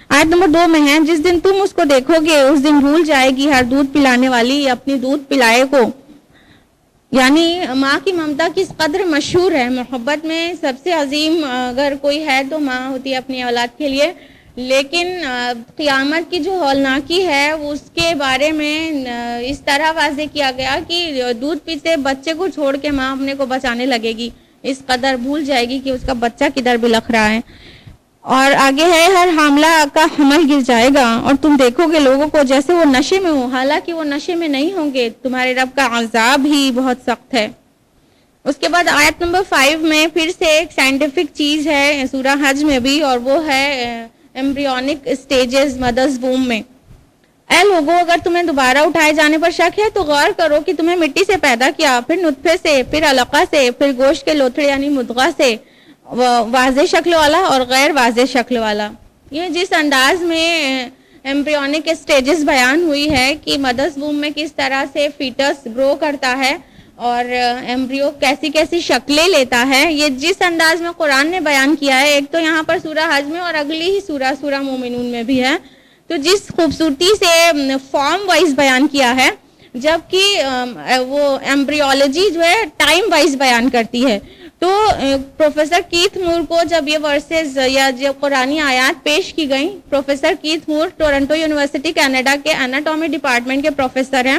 آیت نمبر 2 میں ہے، جس دن تم اس کو دیکھو گے اس دن بھول جائے گی ہر دودھ پلانے والی اپنی دودھ پلائے کو، یعنی ماں کی ممتا کس قدر مشہور ہے، محبت میں سب سے عظیم اگر کوئی ہے تو ماں ہوتی ہے اپنی اولاد کے لیے، لیکن قیامت کی جو ہولناکی ہے اس کے بارے میں اس طرح واضح کیا گیا کہ دودھ پیتے بچے کو چھوڑ کے ماں اپنے کو بچانے لگے گی، اس قدر بھول جائے گی کہ اس کا بچہ کدھر بلخ رہا ہے۔ اور آگے ہے، ہر حاملہ کا حمل گر جائے گا، اور تم دیکھو گے لوگوں کو جیسے وہ نشے میں ہو، حالانکہ وہ نشے میں نہیں ہوں گے، تمہارے رب کا عذاب ہی بہت سخت ہے۔ اس کے بعد آیت نمبر 5 میں پھر سے ایک سائنٹیفک چیز ہے سورہ حج میں بھی، اور وہ ہے ایمبریونک سٹیجز مدرز ووم میں۔ اے لوگوں اگر تمہیں دوبارہ اٹھائے جانے پر شک ہے تو غور کرو کہ تمہیں مٹی سے پیدا کیا، پھر نطفے سے، پھر علقہ سے، پھر گوشت کے لوتھڑے یعنی مضغہ سے، واضح شکل والا اور غیر واضح شکل والا۔ یہ جس انداز میں ایمبریونک سٹیجز بیان ہوئی ہے کہ مدرز ووم میں کس طرح سے فیٹس گرو کرتا ہے اور ایمبریو کیسی کیسی شکلیں لیتا ہے، یہ جس انداز میں قرآن نے بیان کیا ہے، ایک تو یہاں پر سورہ حج میں اور اگلی ہی سورہ مومنون میں بھی ہے، تو جس خوبصورتی سے فارم وائز بیان کیا ہے، جبکہ وہ ایمبریولوجی جو ہے ٹائم وائز بیان کرتی ہے۔ تو پروفیسر کیتھ مور کو جب یہ ورسز یا جو قرآنی آیات پیش کی گئیں، پروفیسر کیتھ مور ٹورنٹو یونیورسٹی کینیڈا کے اناٹومی ڈپارٹمنٹ کے پروفیسر ہیں،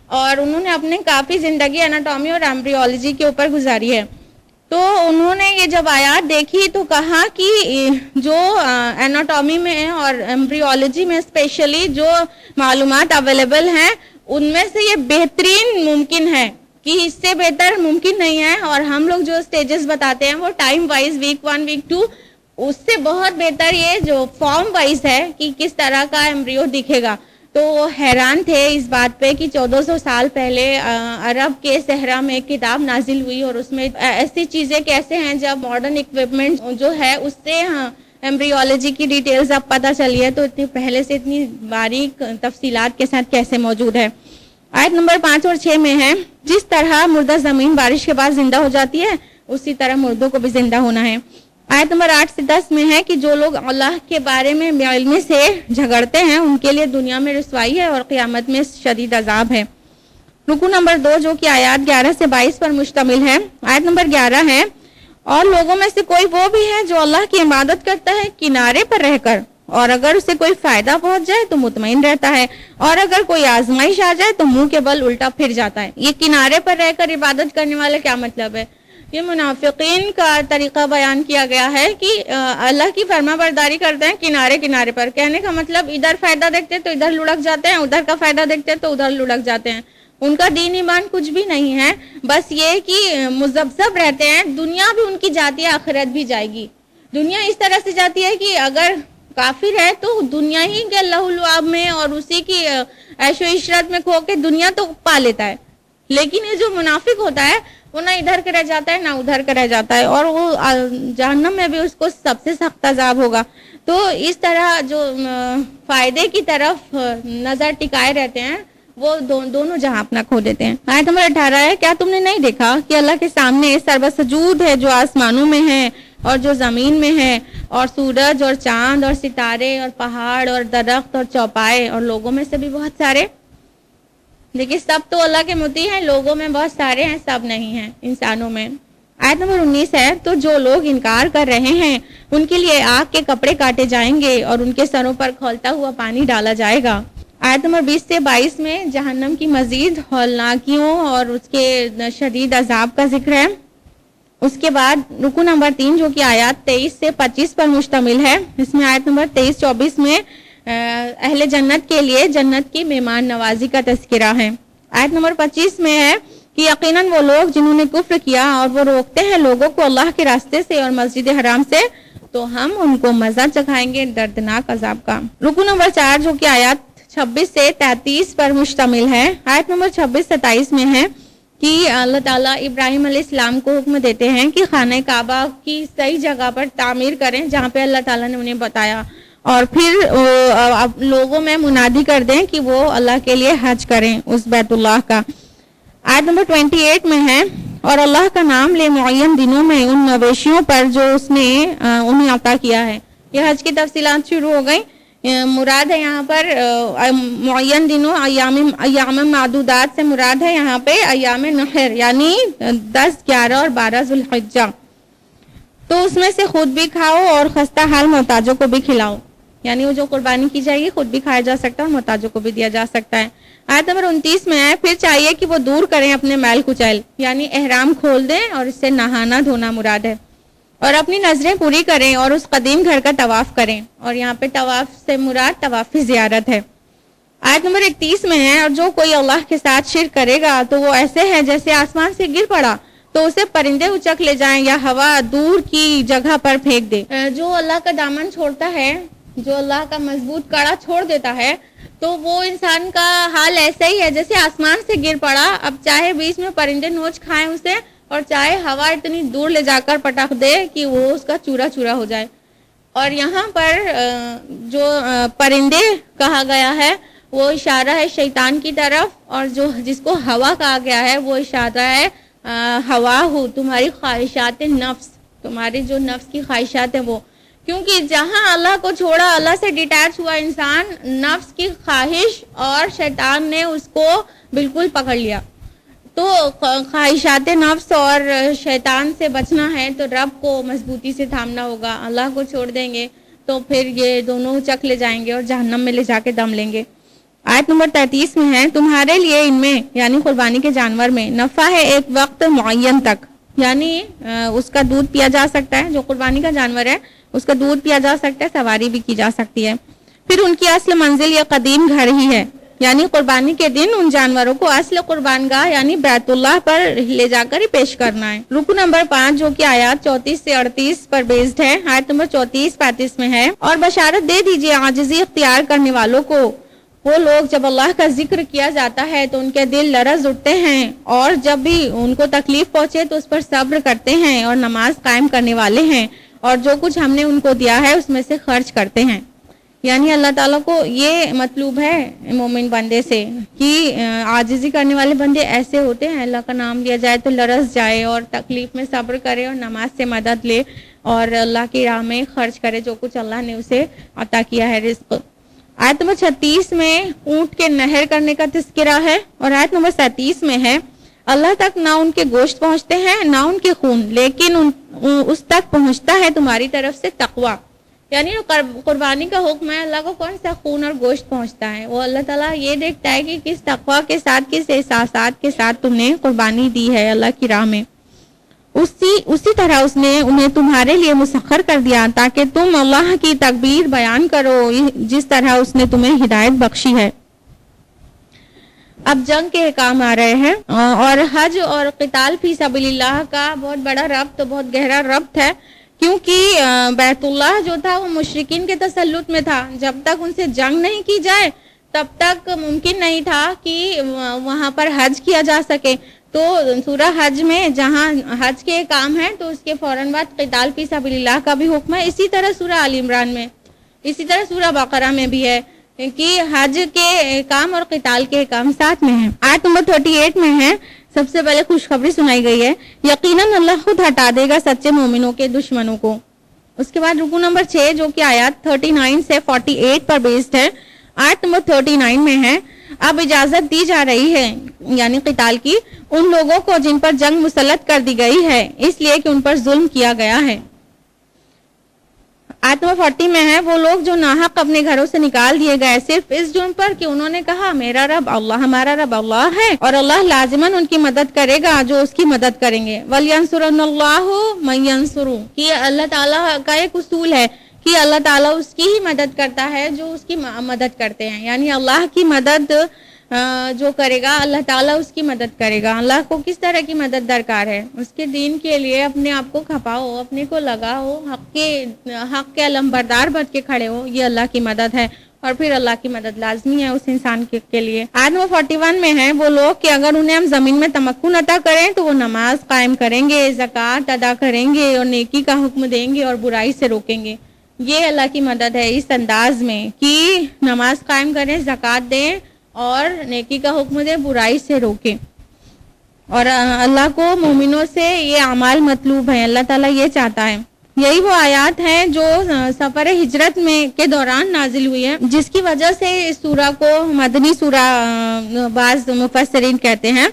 اور انہوں نے اپنے کافی زندگی اناٹومی اور ایمبریولوجی کے اوپر گزاری ہے، تو انہوں نے یہ جب آیات دیکھی تو کہا کہ جو اناٹومی میں اور ایمبریولوجی میں اسپیشلی جو معلومات اویلیبل ہیں ان میں سے یہ بہترین ممکن ہے، کہ اس سے بہتر ممکن نہیں ہے، اور ہم لوگ جو سٹیجز بتاتے ہیں وہ ٹائم وائز ویک 1 ویک 2 اس سے بہت بہتر یہ جو فارم وائز ہے کہ کس طرح کا ایمبریو دکھے گا۔ تو وہ حیران تھے اس بات پہ کہ 1400 سال پہلے عرب کے صحرا میں ایک کتاب نازل ہوئی، اور اس میں ایسی چیزیں کیسے ہیں جب ماڈرن اکوپمنٹ جو ہے اس سے ایمبریولوجی کی ڈیٹیلز اب پتہ چلی ہے تو اتنی پہلے سے اتنی باریک تفصیلات کے ساتھ کیسے موجود ہے. آیت نمبر 5 اور 6 میں ہے جس طرح مردہ زمین بارش کے بعد زندہ ہو جاتی ہے اسی طرح مردوں کو بھی زندہ ہونا ہے. آیت نمبر 8 سے 10 میں ہے کہ جو لوگ اللہ کے بارے میں بے علمی سے جھگڑتے ہیں ان کے لیے دنیا میں رسوائی ہے اور قیامت میں شدید عذاب ہے. رکوع نمبر 2 جو کہ آیات 11 سے 22 پر مشتمل ہے. آیت نمبر 11 ہے اور لوگوں میں سے کوئی وہ بھی ہے جو اللہ کی عبادت کرتا ہے کنارے پر رہ کر اور اگر اسے کوئی فائدہ پہنچ جائے تو مطمئن رہتا ہے اور اگر کوئی آزمائش آ جائے تو منہ کے بل الٹا پھر جاتا ہے. یہ کنارے پر رہ کر عبادت کرنے والے کیا مطلب ہے؟ یہ منافقین کا طریقہ بیان کیا گیا ہے کہ اللہ کی فرما برداری کرتے ہیں کنارے کنارے پر. کہنے کا مطلب ادھر فائدہ دیکھتے تو ادھر لڑک جاتے ہیں, ادھر کا فائدہ دیکھتے تو ادھر لڑک جاتے ہیں. ان کا دین ایمان کچھ بھی نہیں ہے, بس یہ کہ مذبذب رہتے ہیں. دنیا بھی ان کی جاتی ہے, آخرت بھی جائے گی. دنیا اس طرح سے جاتی ہے کہ اگر کافر ہے تو دنیا ہی کے اللہ العاب میں اور اسی کی عیش و عشرت میں کھو کے دنیا تو پا لیتا ہے. لیکن یہ جو منافق ہوتا ہے وہ نہ ادھر کا رہ جاتا ہے نہ ادھر کا رہ جاتا ہے اور وہ جہنم میں بھی اس کو سب سے سخت عذاب ہوگا. تو اس طرح جو فائدے کی طرف نظر ٹکائے رہتے ہیں وہ دونوں جہاں اپنا کھو دیتے ہیں. آیت نمبر 18 ہے کیا تم نے نہیں دیکھا کہ اللہ کے سامنے سربسجود ہے جو آسمانوں میں ہے اور جو زمین میں ہے اور سورج اور چاند اور ستارے اور پہاڑ اور درخت اور چوپائے اور لوگوں میں سے بھی بہت سارے. لیکن سب تو اللہ کے مطیع ہیں, لوگوں میں بہت سارے ہیں, سب نہیں ہیں انسانوں میں. آیت نمبر 19 ہے تو جو لوگ انکار کر رہے ہیں ان کے لیے آگ کے کپڑے کاٹے جائیں گے اور ان کے سروں پر کھولتا ہوا پانی ڈالا جائے گا. آیت نمبر 20 سے 22 میں جہنم کی مزید ہولناکیوں اور اس کے شدید عذاب کا ذکر ہے. اس کے بعد رکوع نمبر 3 جو کہ آیات 23 سے 25 پر مشتمل ہے. اس میں آیت نمبر 23-24 میں اہل جنت کے لیے جنت کی مہمان نوازی کا تذکرہ ہے. آیت نمبر 25 میں ہے کہ یقیناً وہ لوگ جنہوں نے کفر کیا اور وہ روکتے ہیں لوگوں کو اللہ کے راستے سے اور مسجد حرام سے تو ہم ان کو مزہ چکھائیں گے دردناک عذاب کا. رکوع نمبر 4 جو کہ آیات 26 سے 33 پر مشتمل ہے. آیت نمبر 26-27 میں ہے کہ اللہ تعالیٰ ابراہیم علیہ السلام کو حکم دیتے ہیں کہ خانہ کعبہ کی صحیح جگہ پر تعمیر کریں جہاں پہ اللہ تعالیٰ نے انہیں بتایا اور پھر لوگوں میں منادی کر دیں کہ وہ اللہ کے لیے حج کریں اس بیت اللہ کا. آیت نمبر 28 میں ہے اور اللہ کا نام لے معین دنوں میں ان مویشیوں پر جو اس نے انہیں عطا کیا ہے. یہ حج کی تفصیلات شروع ہو گئی. مراد ہے یہاں پر معین دنوں ایام معدودات سے مراد ہے یہاں پہ ایام نحر یعنی 10, 11 اور 12 ذوالحجہ. تو اس میں سے خود بھی کھاؤ اور خستہ حال محتاجوں کو بھی کھلاؤ. یعنی وہ جو قربانی کی جائے گی خود بھی کھایا جا سکتا ہے اور محتاجوں کو بھی دیا جا سکتا ہے. آیت نمبر 29 میں ہے پھر چاہیے کہ وہ دور کریں اپنے میل کچیل یعنی احرام کھول دیں اور اس سے نہانا دھونا مراد ہے اور اپنی نظریں پوری کریں اور اس قدیم گھر کا طواف کریں. اور یہاں پہ طواف سے مراد طواف زیارت ہے. آیت نمبر 31 میں ہے اور جو کوئی اللہ کے ساتھ شرک کرے گا تو وہ ایسے ہے جیسے آسمان سے گر پڑا تو اسے پرندے اچک لے جائیں یا ہوا دور کی جگہ پر پھینک دے. جو اللہ کا دامن چھوڑتا ہے, جو اللہ کا مضبوط کڑا چھوڑ دیتا ہے تو وہ انسان کا حال ایسا ہی ہے جیسے آسمان سے گر پڑا. اب چاہے بیچ میں پرندے نوچ کھائیں اسے اور چاہے ہوا اتنی دور لے جا کر پٹخ دے کہ وہ اس کا چورا چورا ہو جائے. اور یہاں پر جو پرندے کہا گیا ہے وہ اشارہ ہے شیطان کی طرف اور جو جس کو ہوا کہا گیا ہے وہ اشارہ ہے ہوا ہو تمہاری خواہشات نفس, تمہاری جو نفس کی خواہشات ہیں وہ. کیونکہ جہاں اللہ کو چھوڑا, اللہ سے ڈیٹیچ ہوا انسان, نفس کی خواہش اور شیطان نے اس کو بالکل پکڑ لیا. تو خواہشات نفس اور شیطان سے بچنا ہے تو رب کو مضبوطی سے تھامنا ہوگا. اللہ کو چھوڑ دیں گے تو پھر یہ دونوں چک لے جائیں گے اور جہنم میں لے جا کے دم لیں گے. آیت نمبر 33 میں ہے تمہارے لیے ان میں یعنی قربانی کے جانور میں نفع ہے ایک وقت معین تک, یعنی اس کا دودھ پیا جا سکتا ہے. جو قربانی کا جانور ہے اس کا دودھ پیا جا سکتا ہے, سواری بھی کی جا سکتی ہے. پھر ان کی اصل منزل یہ قدیم گھر ہی ہے, یعنی قربانی کے دن ان جانوروں کو اصل قربان گاہ یعنی بیت اللہ پر لے جا کر ہی پیش کرنا ہے. رکن نمبر 5 جو کہ آیات 34 سے 38 پر بیسڈ ہے. آیت نمبر 34-35 میں ہے اور بشارت دے دیجیے عاجزی اختیار کرنے والوں کو, وہ لوگ جب اللہ کا ذکر کیا جاتا ہے تو ان کے دل لرز اٹھتے ہیں اور جب بھی ان کو تکلیف پہنچے تو اس پر صبر کرتے ہیں اور نماز قائم کرنے والے ہیں اور جو کچھ ہم نے ان کو دیا ہے اس میں سے خرچ کرتے ہیں. یعنی اللہ تعالیٰ کو یہ مطلوب ہے مومن بندے سے کہ عاجزی کرنے والے بندے ایسے ہوتے ہیں اللہ کا نام لیا جائے تو لرز جائے اور تکلیف میں صبر کرے اور نماز سے مدد لے اور اللہ کی راہ میں خرچ کرے جو کچھ اللہ نے اسے عطا کیا ہے رزق. آیت نمبر 36 میں اونٹ کے نہر کرنے کا تذکرہ ہے اور آیت نمبر 37 میں ہے اللہ تک نہ ان کے گوشت پہنچتے ہیں نہ ان کے خون لیکن اس تک پہنچتا ہے تمہاری طرف سے تقویٰ. یعنی قربانی کا حکم ہے, اللہ کو کون سا خون اور گوشت پہنچتا ہے, وہ اللہ تعالیٰ یہ دیکھتا ہے کہ کس تقویٰ کے ساتھ کس احساسات کے ساتھ تم نے قربانی دی ہے اللہ کی راہ میں. اسی طرح اس نے انہیں تمہارے لیے مسخر کر دیا تاکہ تم اللہ کی تکبیر بیان کرو جس طرح اس نے تمہیں ہدایت بخشی ہے. اب جنگ کے احکام آ رہے ہیں اور حج اور قتال فی سبیل اللہ کا بہت بڑا ربط, بہت گہرا ربط ہے کیونکہ بیت اللہ جو تھا وہ مشرکین کے تسلط میں تھا. جب تک ان سے جنگ نہیں کی جائے تب تک ممکن نہیں تھا کہ وہاں پر حج کیا جا سکے. تو سورہ حج میں جہاں حج کے کام ہیں تو اس کے فوراً بعد قتال فی سبیل اللہ کا بھی حکم ہے. اسی طرح سورہ آل عمران میں, اسی طرح سورہ بقرہ میں بھی ہے کہ حج کے کام اور قتال کے کام ساتھ میں ہیں. آیت نمبر 38 میں ہے سب سے پہلے خوشخبری سنائی گئی ہے یقیناً اللہ خود ہٹا دے گا سچے مومنوں کے دشمنوں کو. اس کے بعد رکو نمبر 6 جو کہ آیات 39 سے 48 پر بیسڈ ہے. آیت نمبر 39 میں ہے اب اجازت دی جا رہی ہے یعنی قتال کی ان لوگوں کو جن پر جنگ مسلط کر دی گئی ہے اس لیے کہ ان پر ظلم کیا گیا ہے. آیت نمبر 40 میں ہے وہ لوگ جو ناحق اپنے گھروں سے نکال دیے گئے صرف اس جرم پر کہ انہوں نے کہا میرا رب اللہ, ہمارا رب اللہ ہے اور اللہ لازماً ان کی مدد کرے گا جو اس کی مدد کریں گے. وَلْيَنْصُرَنَّ اللَّهُ مَن يَنْصُرُهُ کہ اللہ تعالیٰ کا ایک اصول ہے کہ اللہ تعالیٰ اس کی ہی مدد کرتا ہے جو اس کی مدد کرتے ہیں. یعنی اللہ کی مدد جو کرے گا اللہ تعالیٰ اس کی مدد کرے گا. اللہ کو کس طرح کی مدد درکار ہے, اس کے دین کے لیے اپنے آپ کو کھپاؤ, اپنے کو لگاؤ, حق کے علم بردار بن کے کھڑے ہو, یہ اللہ کی مدد ہے اور پھر اللہ کی مدد لازمی ہے اس انسان کے لیے. آیت نمبر 41 میں ہے وہ لوگ کہ اگر انہیں ہم زمین میں تمکن عطا کریں تو وہ نماز قائم کریں گے, زکوٰۃ ادا کریں گے اور نیکی کا حکم دیں گے اور برائی سے روکیں گے. یہ اللہ کی مدد ہے اس انداز میں کہ نماز قائم کریں, زکوٰۃ دیں اور نیکی کا حکم دیں, برائی سے روکیں. اور اللہ کو مومنوں سے یہ اعمال مطلوب ہیں, اللہ تعالیٰ یہ چاہتا ہے. یہی وہ آیات ہیں جو سفر ہجرت میں کے دوران نازل ہوئی ہے جس کی وجہ سے اس سورہ کو مدنی سورہ بعض مفسرین کہتے ہیں.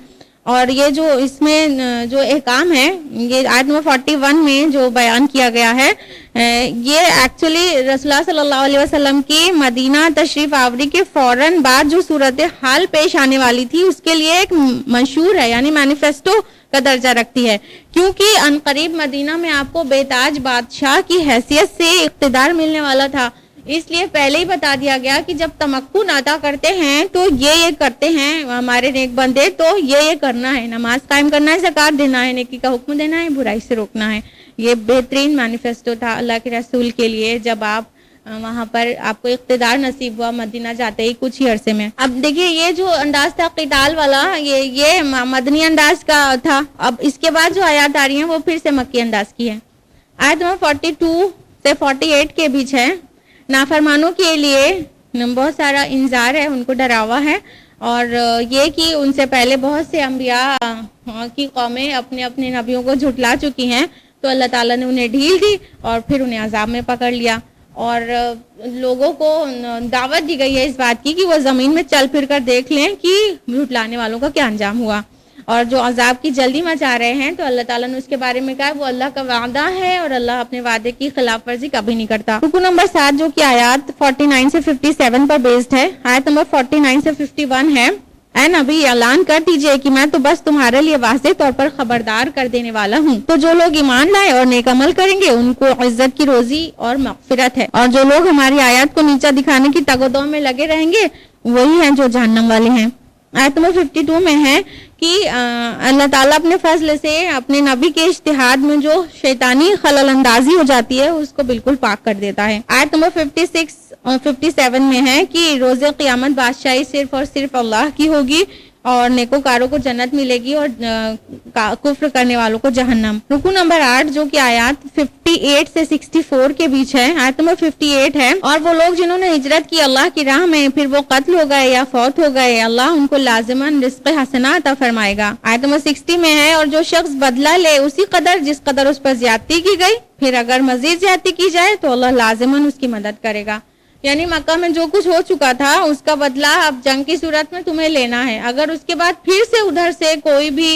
اور یہ جو اس میں جو احکام ہے یہ آیت نمبر 41 میں جو بیان کیا گیا ہے یہ ایکچولی رسول اللہ صلی اللہ علیہ وسلم کی مدینہ تشریف آوری کے فوراً بعد جو صورت حال پیش آنے والی تھی اس کے لیے ایک منشور ہے یعنی مینیفیسٹو کا درجہ رکھتی ہے کیونکہ عنقریب مدینہ میں آپ کو بے تاج بادشاہ کی حیثیت سے اقتدار ملنے والا تھا. اس لیے پہلے ہی بتا دیا گیا کہ جب تمکن عطا کرتے ہیں تو یہ کرتے ہیں ہمارے نیک بندے, تو یہ کرنا ہے, نماز قائم کرنا ہے, زکوٰۃ دینا ہے, نیکی کا حکم دینا ہے, برائی سے روکنا ہے. یہ بہترین مینیفیسٹو تھا اللہ کے رسول کے لیے جب آپ وہاں پر آپ کو اقتدار نصیب ہوا مدینہ جاتے ہی کچھ ہی عرصے میں. اب دیکھیے یہ جو انداز تھا قتال والا یہ مدنی انداز کا تھا. اب اس کے بعد جو آیات آ رہی ہیں وہ پھر سے مکی انداز کی ہے. آیت نمبر 42 سے 48 کے بیچ ہے نافرمانوں کے لیے بہت سارا انذار ہے, ان کو ڈراوا ہے اور یہ کہ ان سے پہلے بہت سے انبیاء کی قومیں اپنے اپنے نبیوں کو جھٹلا چکی ہیں تو اللہ تعالیٰ نے انہیں ڈھیل دی اور پھر انہیں عذاب میں پکڑ لیا. اور لوگوں کو دعوت دی گئی ہے اس بات کی کہ وہ زمین میں چل پھر کر دیکھ لیں کہ جھٹلانے والوں کا کیا انجام ہوا. اور جو عذاب کی جلدی مچا رہے ہیں تو اللہ تعالیٰ نے اس کے بارے میں کہا وہ اللہ کا وعدہ ہے اور اللہ اپنے وعدے کی خلاف ورزی کبھی نہیں کرتا. رکو نمبر 7 جو کہ آیات 49 سے 57 پر بیسڈ ہے. آیت نمبر 49 سے 51 ہے اے نبی اعلان کر دیجئے کہ میں تو بس تمہارے لیے واضح طور پر خبردار کر دینے والا ہوں. تو جو لوگ ایمان لائے اور نیک عمل کریں گے ان کو عزت کی روزی اور مغفرت ہے, اور جو لوگ ہماری آیات کو نیچا دکھانے کی تگ و دو میں لگے رہیں گے وہی ہیں جو جہنم والے ہیں. آیت نمبر 52 میں ہے کہ اللہ تعالیٰ اپنے فضل سے اپنے نبی کے اجتہاد میں جو شیطانی خلل اندازی ہو جاتی ہے اس کو بالکل پاک کر دیتا ہے. آیت نمبر 56 اور 57 میں ہے کہ روز قیامت بادشاہی صرف اور صرف اللہ کی ہوگی اور نیکوکاروں کو جنت ملے گی اور کفر کرنے والوں کو جہنم. رکوع نمبر 8 جو کہ آیات 58 سے 64 کے بیچ ہے. آیت نمبر 58 ہے: اور وہ لوگ جنہوں نے ہجرت کی اللہ کی راہ میں پھر وہ قتل ہو گئے یا فوت ہو گئے، اللہ ان کو لازماً رزق حسنہ عطا فرمائے گا. آیت نمبر 60 میں ہے: اور جو شخص بدلہ لے اسی قدر جس قدر اس پر زیادتی کی گئی، پھر اگر مزید زیادتی کی جائے تو اللہ لازماً اس کی مدد کرے گا. یعنی مکہ میں جو کچھ ہو چکا تھا اس کا بدلہ اب جنگ کی صورت میں تمہیں لینا ہے. اگر اس کے بعد پھر سے ادھر سے کوئی بھی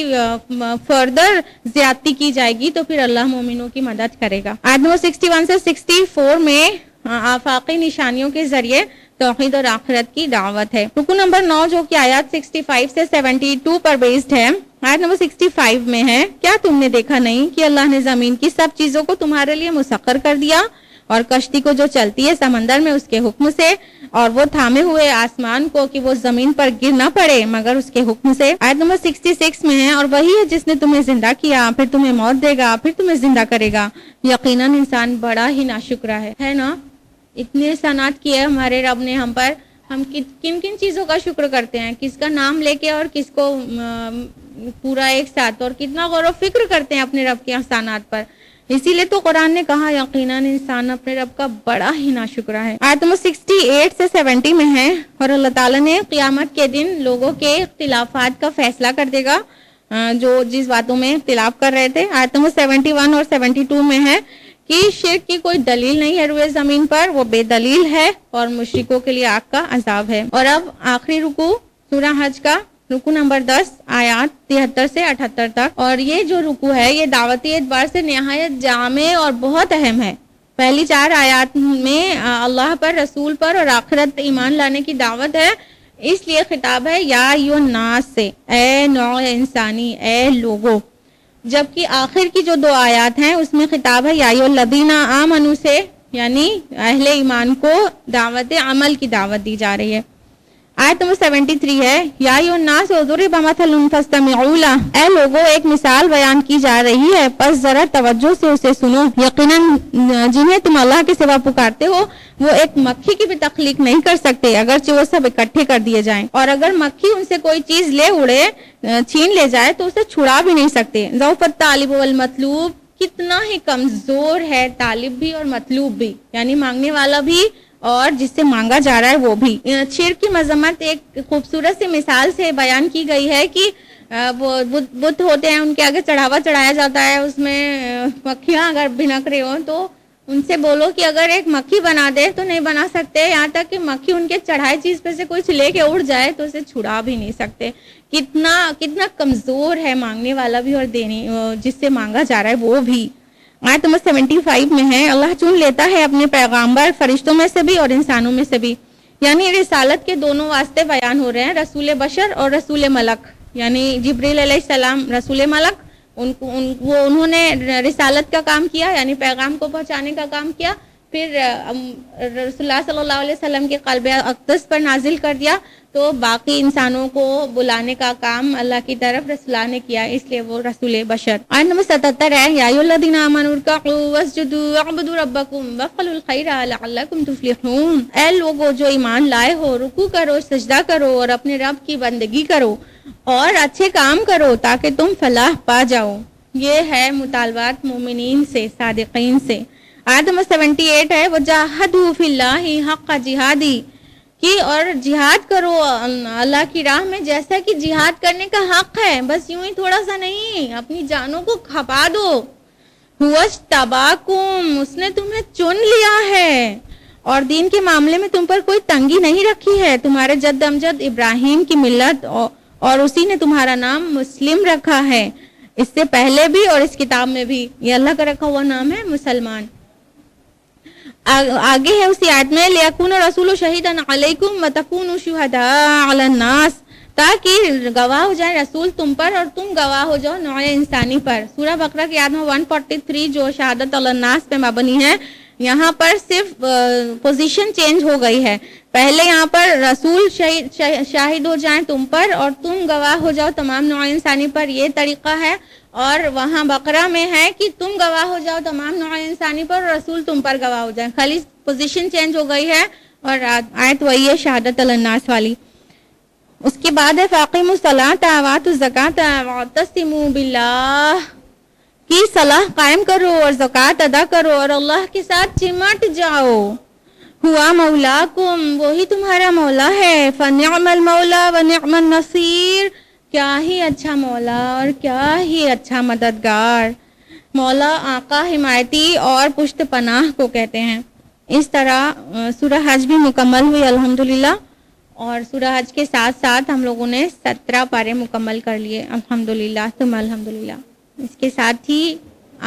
فردر زیادتی کی جائے گی تو پھر اللہ مومنوں کی مدد کرے گا. آیت نمبر 61 سے 64 میں آفاقی نشانیوں کے ذریعے توحید اور آخرت کی دعوت ہے. رکوع نمبر 9 جو کہ آیات 65 سے 72 پر بیسڈ ہے. آیت نمبر 65 میں ہے: کیا تم نے دیکھا نہیں کہ اللہ نے زمین کی سب چیزوں کو تمہارے لیے مسخر کر دیا، اور کشتی کو جو چلتی ہے سمندر میں اس کے حکم سے، اور وہ تھامے ہوئے آسمان کو کہ وہ زمین پر گر نہ پڑے مگر اس کے حکم سے. آیت نمبر 66 میں ہے: اور وہی ہے جس نے تمہیں زندہ کیا، پھر تمہیں موت دے گا، پھر تمہیں زندہ کرے گا. یقیناً انسان بڑا ہی ناشکرا ہے نا. اتنے احسانات کیے ہمارے رب نے ہم پر. ہم کن کن چیزوں کا شکر کرتے ہیں، کس کا نام لے کے اور کس کو پورا ایک ساتھ، اور کتنا غور و فکر کرتے ہیں اپنے رب کے احسانات پر. اسی لیے تو قرآن نے کہا یقیناً انسان اپنے رب کا بڑا ہی ناشکرا ہے. آیت نمبر 68 سے 70 میں ہے: اور اللہ تعالیٰ نے قیامت کے دن لوگوں کے اختلافات کا فیصلہ کر دے گا جو جس باتوں میں اختلاف کر رہے تھے. آیت نمبر 71 اور 72 میں ہے کہ شرک کی کوئی دلیل نہیں ہے روئے زمین پر، وہ بے دلیل ہے اور مشرکوں کے لیے آگ کا عذاب ہے. اور اب آخری رکوع سورہ حج کا رکوع نمبر 10 آیات 73 سے 78 تک. اور یہ جو رکوع ہے یہ دعوتی اعتبار سے نہایت جامع اور بہت اہم ہے. پہلی 4 آیات میں اللہ پر، رسول پر اور آخرت ایمان لانے کی دعوت ہے، اس لیے خطاب ہے یا ایھا الناس سے، اے نوع انسانی، اے لوگوں. جبکہ آخر کی جو 2 آیات ہیں اس میں خطاب ہے یا ایھا الذین آمنوا سے، یعنی اہل ایمان کو دعوت عمل کی دعوت دی جا رہی ہے. آیت نمبر 73 ہے یا ایھا الناس ضرب مثل فاستمعوا لہ، اے لوگوں ایک مثال بیان کی جا رہی ہے پس ذرا توجہ سے اسے سنو. یقیناً جنہیں تم اللہ کے سوا پکارتے ہو وہ ایک مکھی کی بھی تخلیق نہیں کر سکتے اگرچہ وہ سب اکٹھے کر دیے جائیں، اور اگر مکھی ان سے کوئی چیز لے اڑے، چھین لے جائے تو اسے چھڑا بھی نہیں سکتے. ضعف الطالب والمطلوب، کتنا ہی کمزور ہے طالب بھی اور مطلوب بھی، یعنی مانگنے والا بھی اور جس سے مانگا جا رہا ہے وہ بھی. شرک کی مذمت ایک خوبصورت سی مثال سے بیان کی گئی ہے کہ وہ بت ہوتے ہیں، ان کے آگے چڑھاوا چڑھایا جاتا ہے، اس میں مکھیاں اگر بھنک رہی ہوں تو ان سے بولو کہ اگر ایک مکھی بنا دے تو نہیں بنا سکتے، یہاں تک کہ مکھی ان کے چڑھائی چیز پہ سے کچھ لے کے اڑ جائے تو اسے چھڑا بھی نہیں سکتے. کتنا کمزور ہے مانگنے والا بھی اور دینے جس سے مانگا جا رہا ہے وہ بھی. آیت نمبر 75 میں ہے اللہ چن لیتا ہے اپنے پیغامبر فرشتوں میں سے بھی اور انسانوں میں سے بھی، یعنی رسالت کے دونوں واسطے بیان ہو رہے ہیں، رسول بشر اور رسول ملک. یعنی جبریل علیہ السلام رسول ملک، انہوں نے رسالت کا کام کیا، یعنی پیغام کو پہنچانے کا کام کیا. پھر رسول اللہ صلی اللہ علیہ وسلم کے قلب اقدس پر نازل کر دیا، تو باقی انسانوں کو بلانے کا کام اللہ کی طرف رسول نے کیا، اس لیے وہ رسول بشر. آیت نمبر 77 ہے یا ایھا الذین آمنوا ارکعوا واسجدوا واعبدوا ربکم وافعلوا الخیر لعلکم تفلحون، اے لوگوں جو ایمان لائے ہو رکوع کرو، سجدہ کرو اور اپنے رب کی بندگی کرو اور اچھے کام کرو تاکہ تم فلاح پا جاؤ. یہ ہے مطالبات مومنین سے، صادقین سے. آیت نمبر 78 ہے وجاہدوا فی اللہ حق جہادی، کہ اور جہاد کرو اللہ کی راہ میں جیسا کہ جہاد کرنے کا حق ہے، بس یوں ہی تھوڑا سا نہیں، اپنی جانوں کو کھپا دو. ہُوَاجْتَبَاکُمْ، اس نے تمہیں چن لیا ہے اور دین کے معاملے میں تم پر کوئی تنگی نہیں رکھی ہے. تمہارے جد امجد ابراہیم کی ملت اور اسی نے تمہارا نام مسلم رکھا ہے، اس سے پہلے بھی اور اس کتاب میں بھی یہ اللہ کا رکھا ہوا نام ہے مسلمان. آگے ہے اسی آیت میں لِيَكُونَ الرَّسُولُ شَهِيدًا عَلَيْكُمْ وَتَكُونُوا شُهَدَاءَ عَلَى النَّاسِ، تاکہ گواہ ہو جائے رسول تم پر اور تم گواہ ہو جاؤ نوع انسانی پر. سورہ بقرہ کی آیت میں 143 جو شہادت علی الناس پہ مبنی ہے، یہاں پر صرف پوزیشن چینج ہو گئی ہے. پہلے یہاں پر رسول شاہد ہو جائیں تم پر اور تم گواہ ہو جاؤ تمام نوع انسانی پر، یہ طریقہ ہے. اور وہاں بقرہ میں ہے کہ تم گواہ ہو جاؤ تمام نوع انسانی پر اور رسول تم پر گواہ ہو جائیں. خالی پوزیشن چینج ہو گئی ہے اور آیت وہی ہے شہادت علی الناس والی. اس کے بعد ہے فاقیموا الصلاۃ وآتوا الزکاۃ واعتصموا باللہ، کی صلاح قائم کرو اور زکوٰۃ ادا کرو اور اللہ کے ساتھ چمٹ جاؤ. ہوا مولاکم، وہی تمہارا مولا ہے. فنعم المولا ونعم النصیر، کیا ہی اچھا مولا اور کیا ہی اچھا مددگار. مولا آقا، حمایتی اور پشت پناہ کو کہتے ہیں. اس طرح سورہ حج بھی مکمل ہوئی الحمدللہ، اور سورہ حج کے ساتھ ساتھ ہم لوگوں نے 17 پارے مکمل کر لیے الحمدللہ ثم الحمدللہ. اس کے ساتھ ہی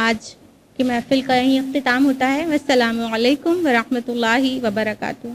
آج کی محفل کا یہیں اختتام ہوتا ہے. والسلام علیکم ورحمۃ اللہ وبرکاتہ.